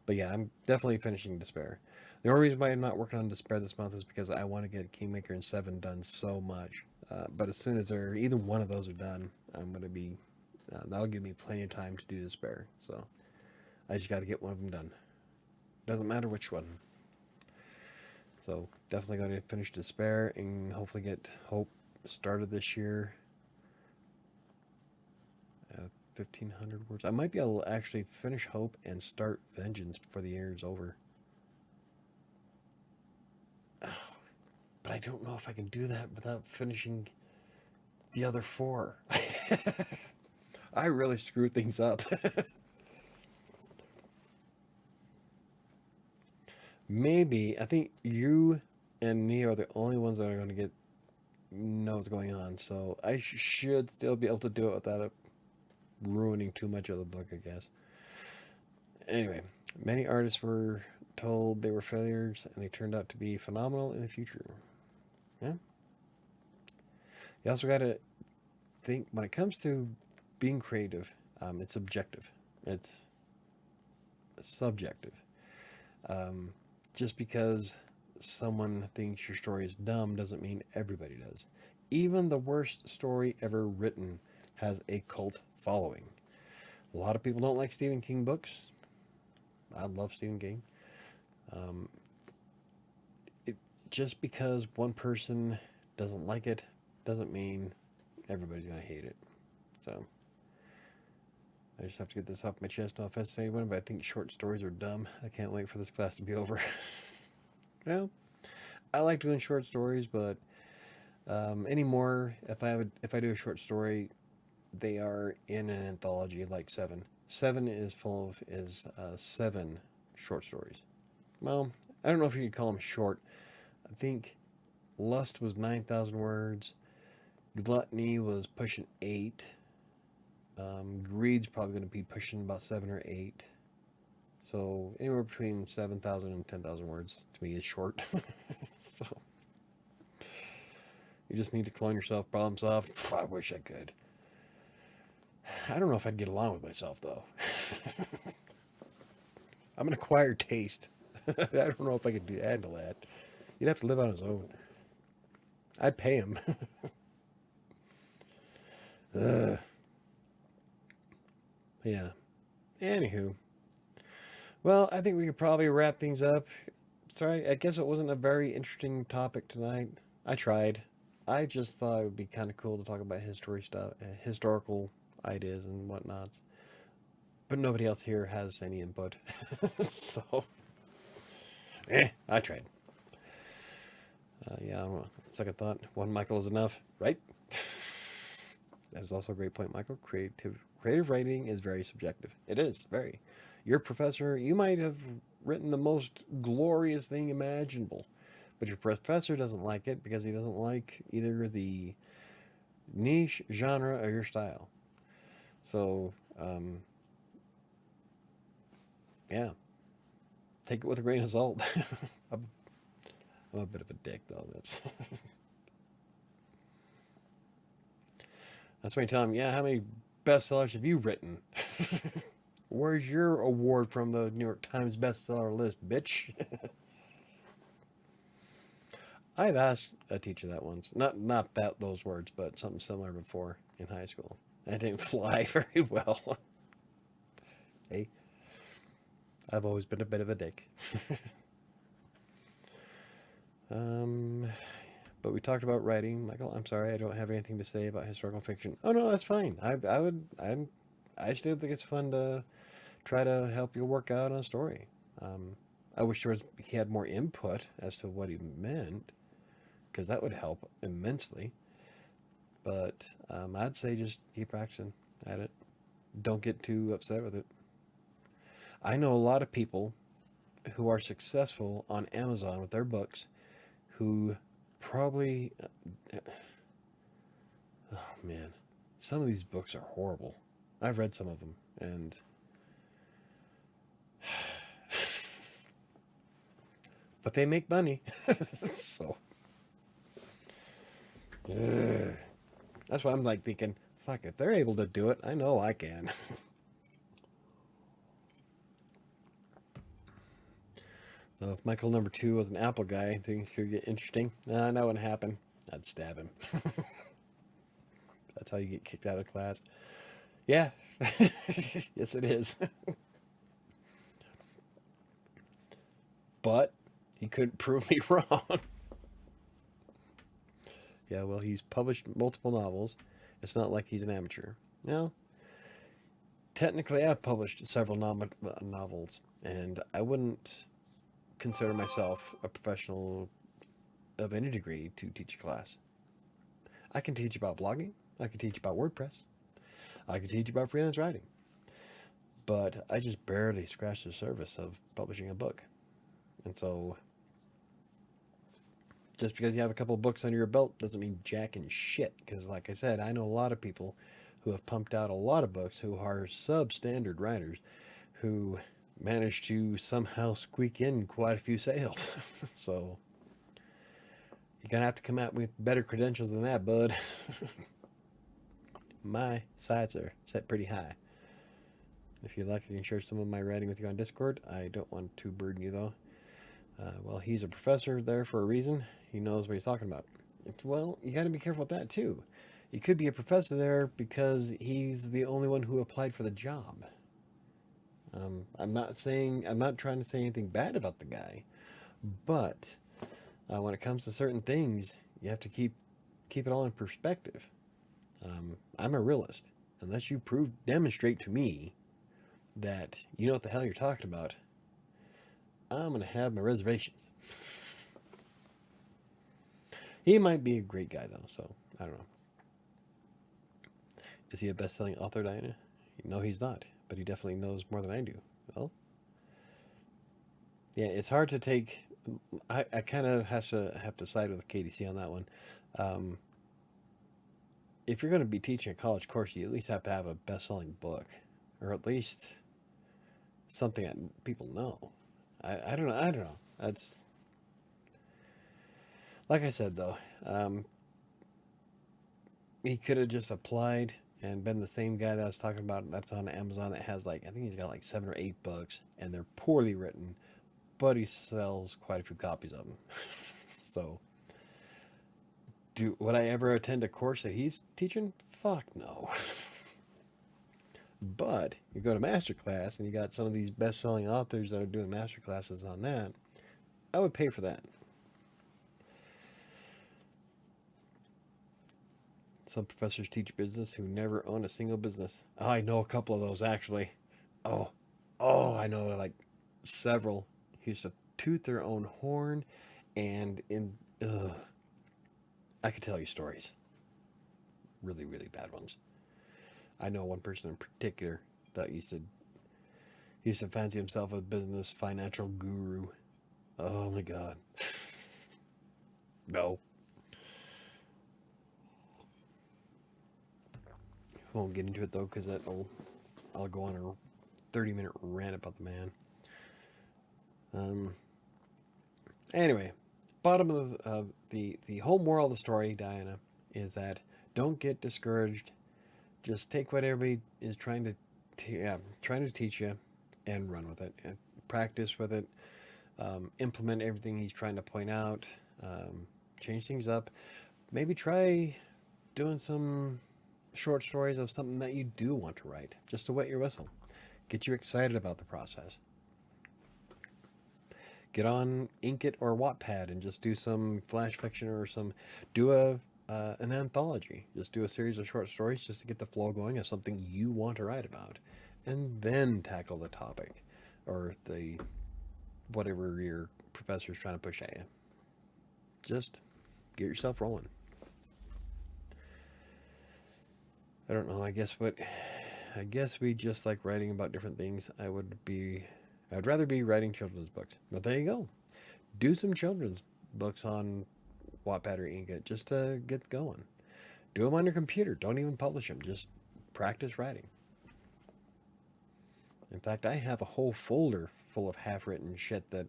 But yeah, I'm definitely finishing Despair. The only reason why I'm not working on Despair this month is because I want to get Kingmaker and 7 done so much. But as soon as either one of those are done, I'm going to be... that'll give me plenty of time to do Despair. So I just got to get one of them done. Doesn't matter which one. So definitely going to finish Despair and hopefully get Hope started this year. 1,500 words. I might be able to actually finish Hope and start Vengeance before the year is over. But I don't know if I can do that without finishing the other 4. I really screwed things up. Maybe, I think you and me are the only ones that are going to know what's going on. So I should still be able to do it without ruining too much of the book, I guess. Anyway, many artists were told they were failures, and they turned out to be phenomenal in the future. Yeah. You also got to think, when it comes to being creative, it's subjective. It's subjective. Just because someone thinks your story is dumb doesn't mean everybody does. Even the worst story ever written has a cult following. A lot of people don't like Stephen King books. I love Stephen King. Just because one person doesn't like it doesn't mean everybody's going to hate it. So I just have to get this off my chest. No offense to anyone, but I think short stories are dumb. I can't wait for this class to be over. Well, I like doing short stories, but anymore, if I do a short story, they are in an anthology like 7. 7 is full of 7 short stories. Well, I don't know if you could call them short. I think Lust was 9,000 words. Gluttony was pushing 8. Greed's probably going to be pushing about 7 or 8. So anywhere between 7,000 and 10,000 words to me is short. So you just need to clone yourself, problem solve. I wish I could. I don't know if I'd get along with myself though. I'm an acquired taste. I don't know if I could handle that. You'd have to live on his own. I'd pay him. Yeah. Anywho. Well, I think we could probably wrap things up. Sorry, I guess it wasn't a very interesting topic tonight. I tried. I just thought it would be kind of cool to talk about history stuff, historical ideas and whatnots. But nobody else here has any input. So, I tried. Yeah, I don't know. Second thought, one Michael is enough, right? That is also a great point, Michael. Creative writing is very subjective. It is, very. Your professor, you might have written the most glorious thing imaginable, but your professor doesn't like it because he doesn't like either the niche, genre, or your style. So, yeah, take it with a grain of salt. I'm a bit of a dick, though. That's why you tell him, yeah, how many bestsellers have you written? Where's your award from the New York Times bestseller list, bitch? I've asked a teacher that once. Not those words, but something similar before in high school. I didn't fly very well. Hey, I've always been a bit of a dick. But we talked about writing, Michael. I'm sorry, I don't have anything to say about historical fiction. Oh no, that's fine. I still think it's fun to try to help you work out on a story. I wish he had more input as to what he meant, because that would help immensely. But I'd say just keep practicing at it. Don't get too upset with it. I know a lot of people who are successful on Amazon with their books who probably... Oh, man. Some of these books are horrible. I've read some of them, and... But they make money. So... That's why I'm like thinking, fuck, if they're able to do it, I know I can. So if Michael number 2 was an Apple guy, things could get interesting. That wouldn't happen. I'd stab him. That's how you get kicked out of class. Yeah. Yes, it is. But he couldn't prove me wrong. Yeah, well, he's published multiple novels. It's not like he's an amateur. No. Technically, I've published several novels, and I wouldn't consider myself a professional of any degree to teach a class. I can teach about blogging. I can teach about WordPress. I can teach about freelance writing. But I just barely scratched the surface of publishing a book. And so, just because you have a couple of books under your belt doesn't mean jack and shit. Because like I said, I know a lot of people who have pumped out a lot of books who are substandard writers who managed to somehow squeak in quite a few sales. So you're going to have to come out with better credentials than that, bud. My sights are set pretty high. If you'd like, I can share some of my writing with you on Discord. I don't want to burden you, though. Well, he's a professor there for a reason. He knows what he's talking about. Well, you got to be careful with that, too. He could be a professor there because he's the only one who applied for the job. I'm not trying to say anything bad about the guy, but when it comes to certain things, you have to keep it all in perspective. I'm a realist. Unless you demonstrate to me that you know what the hell you're talking about, I'm going to have my reservations. He might be a great guy, though, so I don't know. Is he a best-selling author, Diana? No, he's not, but he definitely knows more than I do. Well, yeah, it's hard to take... I kind of have to side with KDC on that one. if you're going to be teaching a college course, you at least have to have a best-selling book, or at least something that people know. I don't know. I don't know. That's like I said though. He could have just applied and been the same guy that I was talking about. That's on Amazon. That has like I think he's got like 7 or 8 books, and they're poorly written, but he sells quite a few copies of them. So, would I ever attend a course that he's teaching? Fuck no. But you go to masterclass and you got some of these best-selling authors that are doing masterclasses on that. I would pay for that. Some professors teach business who never own a single business. Oh, I know a couple of those actually. Oh, I know like several who used to toot their own horn, and I could tell you stories. Really, really bad ones. I know one person in particular that used to fancy himself a business financial guru. Oh my God. No. Won't get into it though, because I'll go on a 30-minute rant about the man. Anyway, bottom of the whole moral of the story, Diana, is that don't get discouraged. Just take what everybody is trying to teach you, and run with it, and practice with it. Implement everything he's trying to point out. Change things up. Maybe try doing some short stories of something that you do want to write, just to wet your whistle, get you excited about the process. Get on Inkitt or Wattpad and just do some flash fiction, or do an anthology. Just do a series of short stories just to get the flow going of something you want to write about, and then tackle the topic or the whatever your professor is trying to push at you. Just get yourself rolling. I don't know. I guess we just like writing about different things. I'd rather be writing children's books. But there you go. Do some children's books on Wattpad or Inkitt just to get going. Do them on your computer. Don't even publish them. Just practice writing. In fact, I have a whole folder full of half-written shit that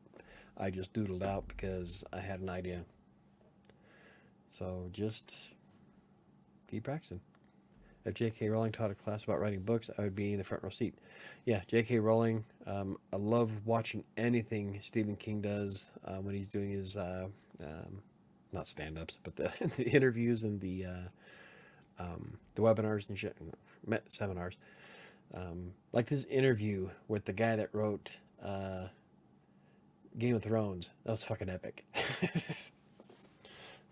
I just doodled out because I had an idea. So just keep practicing. If J.K. Rowling taught a class about writing books, I would be in the front row seat. Yeah, J.K. Rowling. I love watching anything Stephen King does when he's doing his, not stand-ups, but the interviews and the webinars and shit, seminars. Like this interview with the guy that wrote Game of Thrones. That was fucking epic.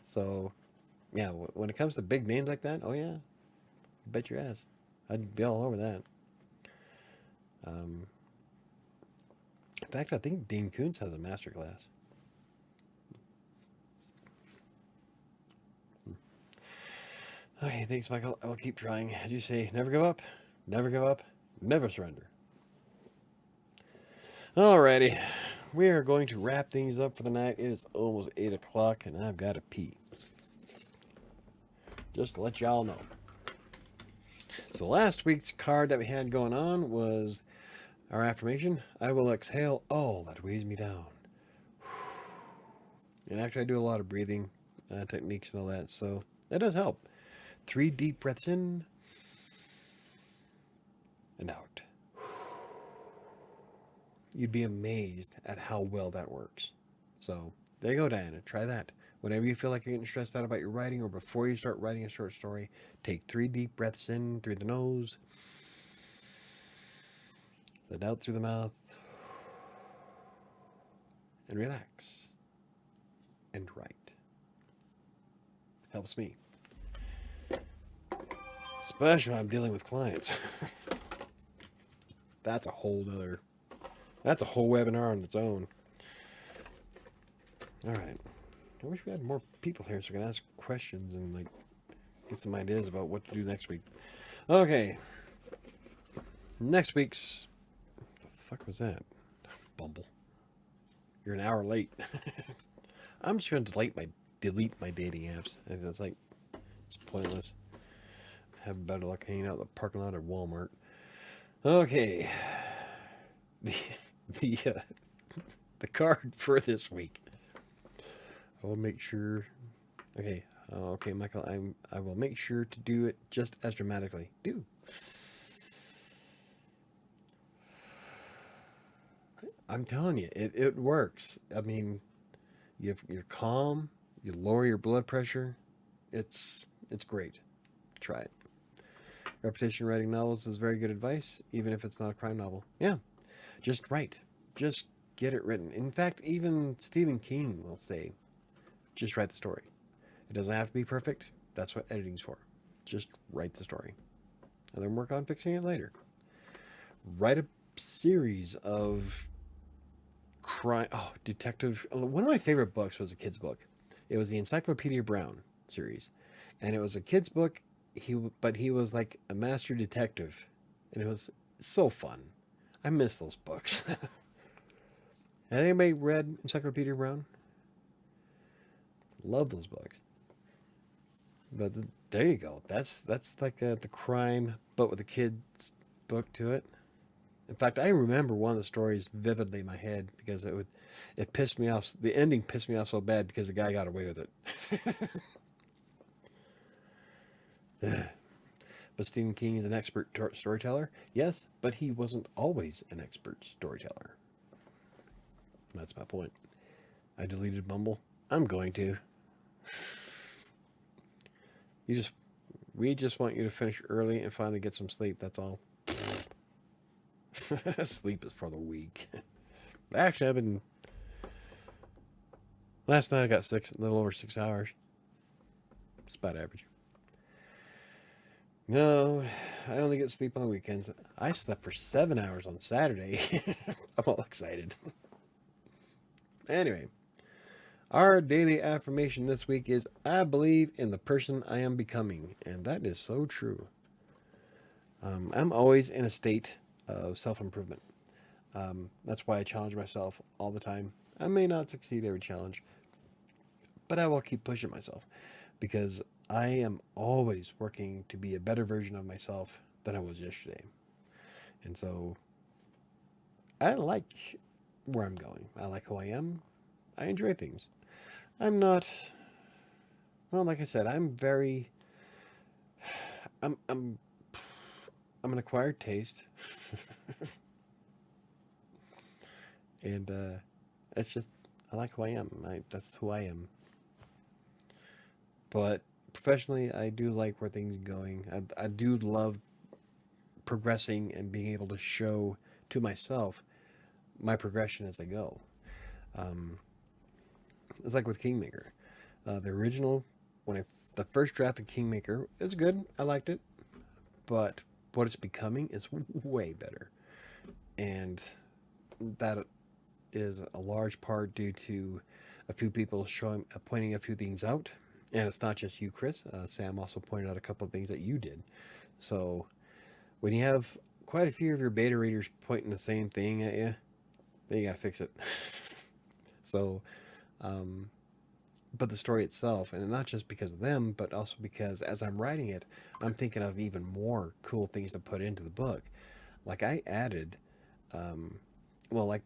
So, yeah, when it comes to big names like that, oh yeah. Bet your ass. I'd be all over that. In fact, I think Dean Koontz has a master class. Okay, thanks, Michael. I will keep trying. As you say, never give up, never surrender. Alrighty. We are going to wrap things up for the night. It is almost 8 o'clock, and I've got to pee. Just to let y'all know. So last week's card that we had going on was our affirmation. I will exhale all that weighs me down. And actually, I do a lot of breathing techniques and all that, so that does help. 3 deep breaths in and out. You'd be amazed at how well that works. So there you go, Diana. Try that. Whenever you feel like you're getting stressed out about your writing, or before you start writing a short story, take 3 deep breaths in through the nose, let out through the mouth, and relax. And write. Helps me. Especially when I'm dealing with clients. That's a whole webinar on its own. All right. I wish we had more people here so we can ask questions and like get some ideas about what to do next week. Okay. Next week's... What the fuck was that? Bumble. You're an hour late. I'm just going to delete my dating apps. It's like, it's pointless. have better luck hanging out in the parking lot at Walmart. Okay. The, the, uh, the card for this week. I will make sure. Okay. Okay, Michael, I will make sure to do it just as dramatically. I'm telling you, it works. I mean, you're calm, you lower your blood pressure. It's great. Try it. Repetition writing novels is very good advice, even if it's not a crime novel. Yeah, just write. Just get it written. In fact, even Stephen King will say, just write the story. It doesn't have to be perfect. That's what editing's for. Just write the story. And then work on fixing it later. Write a series of crime. Oh, detective. One of my favorite books was a kid's book. It was the Encyclopedia Brown series. And it was a kid's book, but he was like a master detective. And it was so fun. I miss those books. Has anybody read Encyclopedia Brown? Love those books. But there you go. That's like the crime, but with a kid's book to it. In fact, I remember one of the stories vividly in my head because it pissed me off. The ending pissed me off so bad because the guy got away with it. But Stephen King is an expert storyteller. Yes, but he wasn't always an expert storyteller. That's my point. I deleted Bumble. I'm going to. We just want you to finish early and finally get some sleep. That's all. Sleep is for the weak. Actually, last night I got a little over 6 hours. It's about average. No, I only get sleep on the weekends. I slept for 7 hours on Saturday. I'm all excited. Anyway, our daily affirmation this week is, I believe in the person I am becoming. And that is so true. I'm always in a state of self-improvement. That's why I challenge myself all the time. I may not succeed every challenge, but I will keep pushing myself because I am always working to be a better version of myself than I was yesterday. And so I like where I'm going. I like who I am. I enjoy things. I'm not, well, like I said, I'm an acquired taste. And it's just, I like who I am. That's who I am. But professionally, I do like where things are going. I do love progressing and being able to show to myself my progression as I go. It's like with Kingmaker. The original, the first draft of Kingmaker is good. I liked it. But what it's becoming is way better. And that is a large part due to a few people pointing a few things out. And it's not just you, Chris. Sam also pointed out a couple of things that you did. So when you have quite a few of your beta readers pointing the same thing at you, then you gotta fix it. So, but the story itself, and not just because of them, but also because as I'm writing it, I'm thinking of even more cool things to put into the book. Like I added, like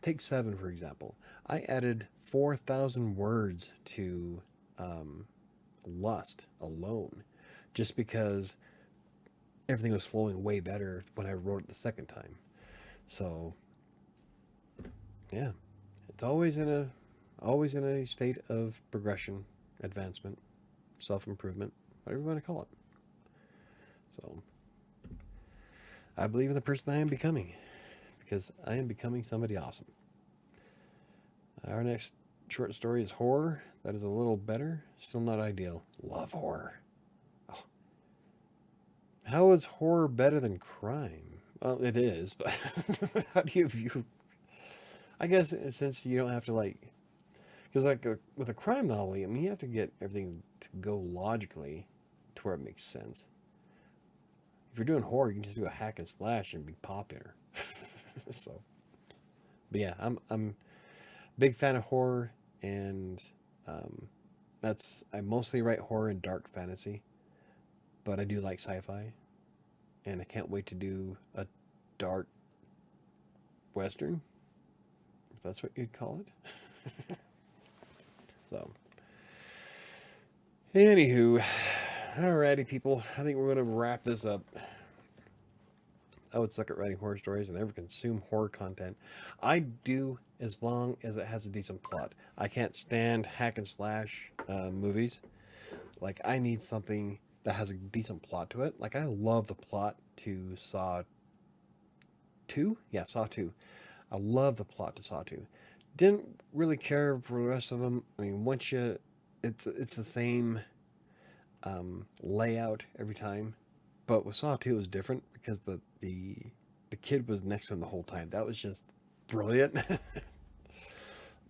take 7 for example. I added 4,000 words to Lust alone, just because everything was flowing way better when I wrote it the second time. So yeah, it's always in a state of progression, advancement, self-improvement, whatever you want to call it. So I believe in the person I am becoming, because I am becoming somebody awesome. Our next short story is horror. That is a little better. Still not ideal. Love horror. Oh. How is horror better than crime? Well, it is, but how do you view... I guess since you don't have to because with a crime novel, I mean, you have to get everything to go logically to where it makes sense. If you're doing horror, you can just do a hack and slash and be popular. So, but yeah, I'm a big fan of horror, and I mostly write horror and dark fantasy, but I do like sci-fi, and I can't wait to do a dark western, if that's what you'd call it. So, anywho, alrighty, people. I think we're gonna wrap this up. I would suck at writing horror stories and never consume horror content. I do, as long as it has a decent plot. I can't stand hack and slash movies. Like, I need something that has a decent plot to it. Like, I love the plot to Saw 2. Yeah, Saw 2. I love the plot to Saw 2. Didn't really care for the rest of them. I mean, once you... It's the same layout every time. But with Saw 2, it was different because the kid was next to him the whole time. That was just brilliant.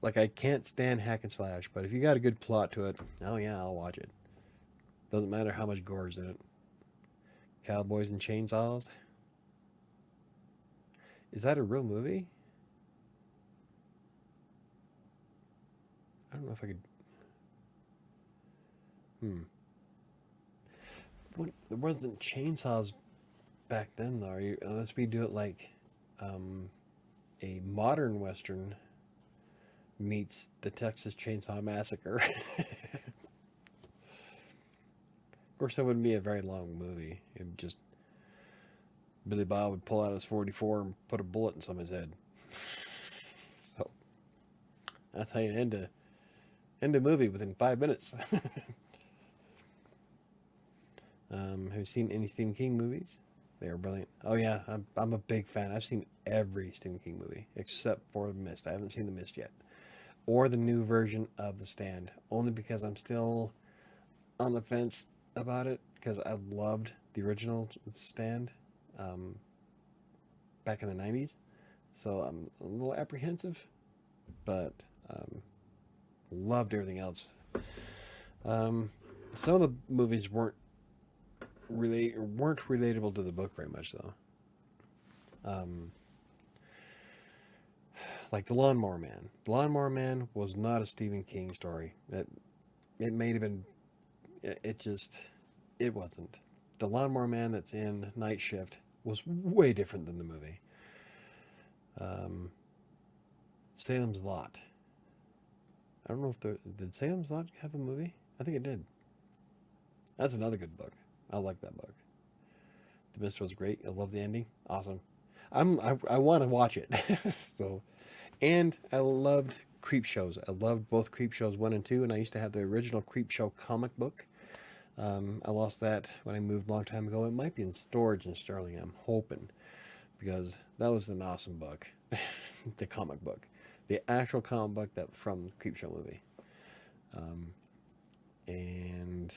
Like, I can't stand hack and slash, but if you got a good plot to it, oh yeah, I'll watch it. Doesn't matter how much gore is in it. Cowboys and Chainsaws. Is that a real movie? I don't know if I could... There wasn't chainsaws back then, though. Unless we do it like a modern Western meets the Texas Chainsaw Massacre. Of course, that wouldn't be a very long movie. It would just... Billy Bob would pull out his 44 and put a bullet in someone's head. So, that's how you end a movie within 5 minutes. Have you seen any Stephen King movies? They are brilliant. Oh yeah, I'm a big fan. I've seen every Stephen King movie except for The Mist. I haven't seen The Mist yet, or the new version of The Stand, only because I'm still on the fence about it, because I loved the original The Stand back in the 90s. So I'm a little apprehensive, but loved everything else. Some of the movies weren't relatable to the book very much, though. Like The Lawnmower Man. The Lawnmower Man was not a Stephen King story. It may have been. It wasn't. The Lawnmower Man that's in Night Shift was way different than the movie. Salem's Lot. I don't know if did Salem's Lot have a movie? I think it did. That's another good book. I like that book. The Mist was great. I love the ending. Awesome. I want to watch it. So, and I loved Creep Shows. I loved both Creep Shows 1 and 2, and I used to have the original Creep Show comic book. I lost that when I moved a long time ago. It might be in storage in Sterling, I'm hoping, because that was an awesome book. The comic book. The actual comic book that from the Creep Show movie. And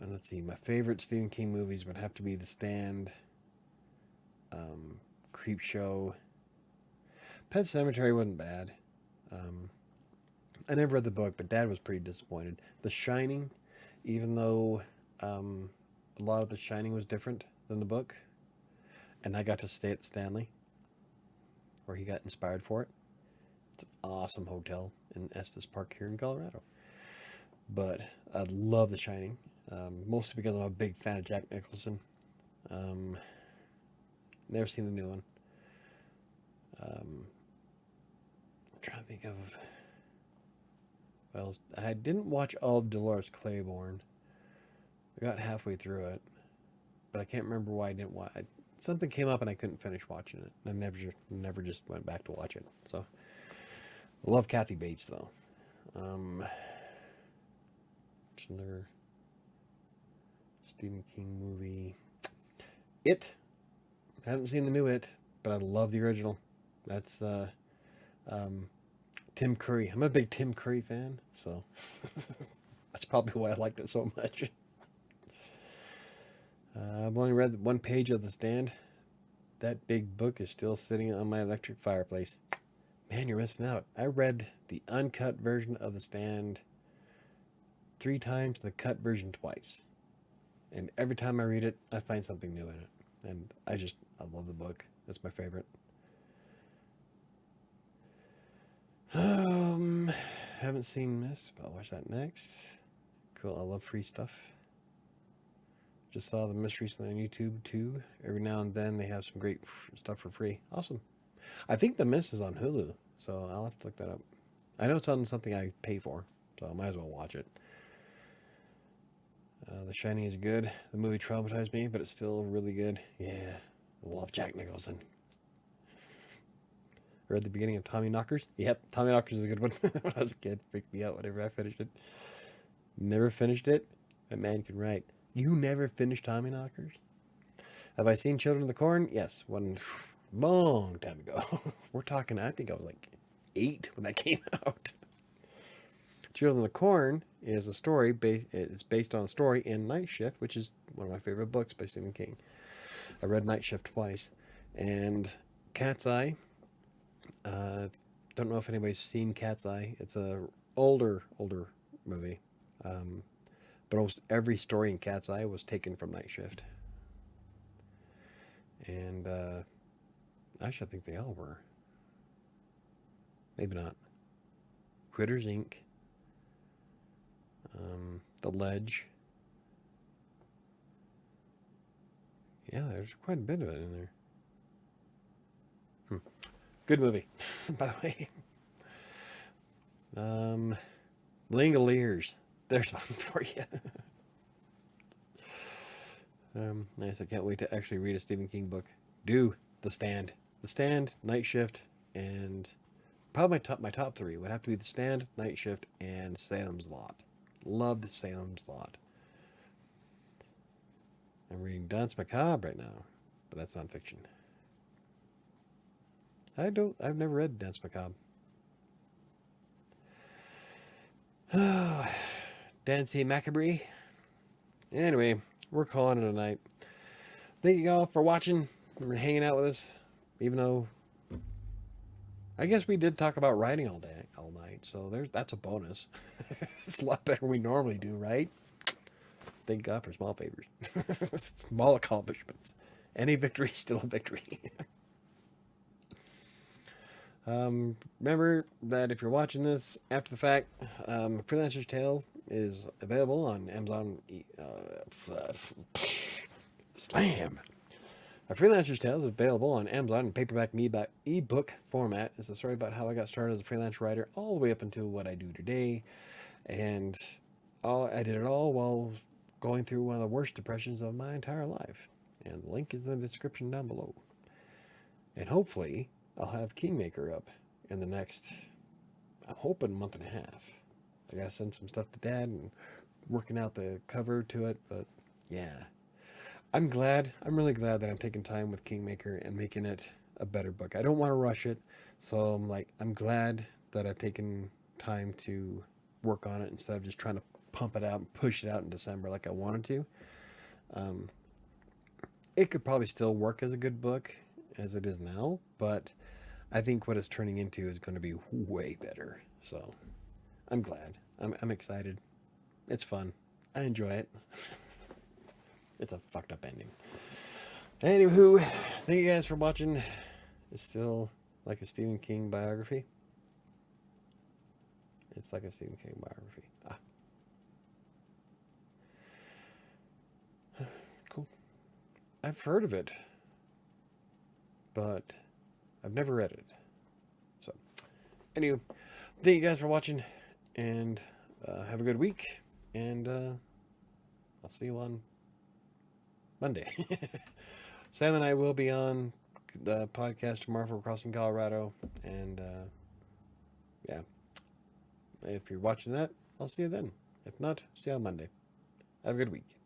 let's see, my favorite Stephen King movies would have to be The Stand, Creep Show. Pet Sematary wasn't bad. I never read the book, but Dad was pretty disappointed. The Shining, even though a lot of The Shining was different than the book, and I got to stay at Stanley, where he got inspired for it. It's an awesome hotel in Estes Park here in Colorado. But I love The Shining, mostly because I'm a big fan of Jack Nicholson. Never seen the new one. I'm trying to think of... Well, I didn't watch all of Dolores Claiborne. I got halfway through it, but I can't remember why I didn't watch it. Something came up and I couldn't finish watching it. I never just went back to watch it. So, I love Kathy Bates, though. Another Stephen King movie. It. I haven't seen the new It, but I love the original. That's Tim Curry. I'm a big Tim Curry fan, so that's probably why I liked it so much. I've only read one page of The Stand. That big book is still sitting on my electric fireplace. Man, you're missing out. I read the uncut version of The Stand 3 times, the cut version twice. And every time I read it, I find something new in it. And I love the book. That's my favorite. Haven't seen Mist, but I'll watch that next. Cool, I love free stuff. Just saw the mystery recently on YouTube too. Every now and then they have some great stuff for free. Awesome. I think The Mist is on Hulu, so I'll have to look that up. I know it's on something I pay for, so I might as well watch it. The Shining is good. The movie traumatized me, but it's still really good. Yeah, I love Jack Nicholson. Read the beginning of Tommy Knockers. Yep, Tommy Knockers is a good one. When I was a kid, freaked me out whenever I finished it. Never finished it. That man can write. You never finished Tommy Knockers? Have I seen Children of the Corn? Yes, one long time ago. We're talking, I think I was like 8 when that came out. Children of the Corn is a story, it's based on a story in Night Shift, which is one of my favorite books by Stephen King. I read Night Shift twice. And Cat's Eye, don't know if anybody's seen Cat's Eye. It's a older movie. But almost every story in Cat's Eye was taken from Night Shift. And actually, I think they all were. Maybe not. Critters, Inc. The Ledge. Yeah, there's quite a bit of it in there. Good movie, by the way. Langoliers. There's one for you. Nice. I can't wait to actually read a Stephen King book. The Stand. The Stand, Night Shift, and probably my top 3 would have to be The Stand, Night Shift, and Salem's Lot. Loved Salem's Lot. I'm reading Danse Macabre right now, but that's nonfiction. I've never read Danse Macabre. Danse Macabre. Anyway, we're calling it a night. Thank you all for watching and hanging out with us, even though I guess we did talk about writing all night, so that's a bonus. It's a lot better than we normally do, right? Thank God for small favors. Small accomplishments. Any victory is still a victory. Remember that if you're watching this after the fact, Freelancer's Tale is available on Amazon. Slam! A Freelancer's Tale is available on Amazon in paperback and ebook format. It's a story about how I got started as a freelance writer all the way up until what I do today. And I did it all while going through one of the worst depressions of my entire life. And the link is in the description down below. And hopefully, I'll have Kingmaker up in the next, I'm hoping, month and a half. I gotta send some stuff to Dad and working out the cover to it, but yeah. I'm really glad that I'm taking time with Kingmaker and making it a better book. I don't want to rush it, so I'm glad that I've taken time to work on it instead of just trying to pump it out and push it out in December like I wanted to. It could probably still work as a good book as it is now, but I think what it's turning into is going to be way better. So I'm glad. I'm excited. It's fun. I enjoy it. It's a fucked up ending. Anywho, thank you guys for watching. It's still like a Stephen King biography. It's like a Stephen King biography. Cool. I've heard of it, but I've never read it. So, anyway, thank you guys for watching, and have a good week, and I'll see you on Monday. Sam and I will be on the podcast tomorrow for Crossing Colorado, and yeah, if you're watching that, I'll see you then. If not, see you on Monday. Have a good week.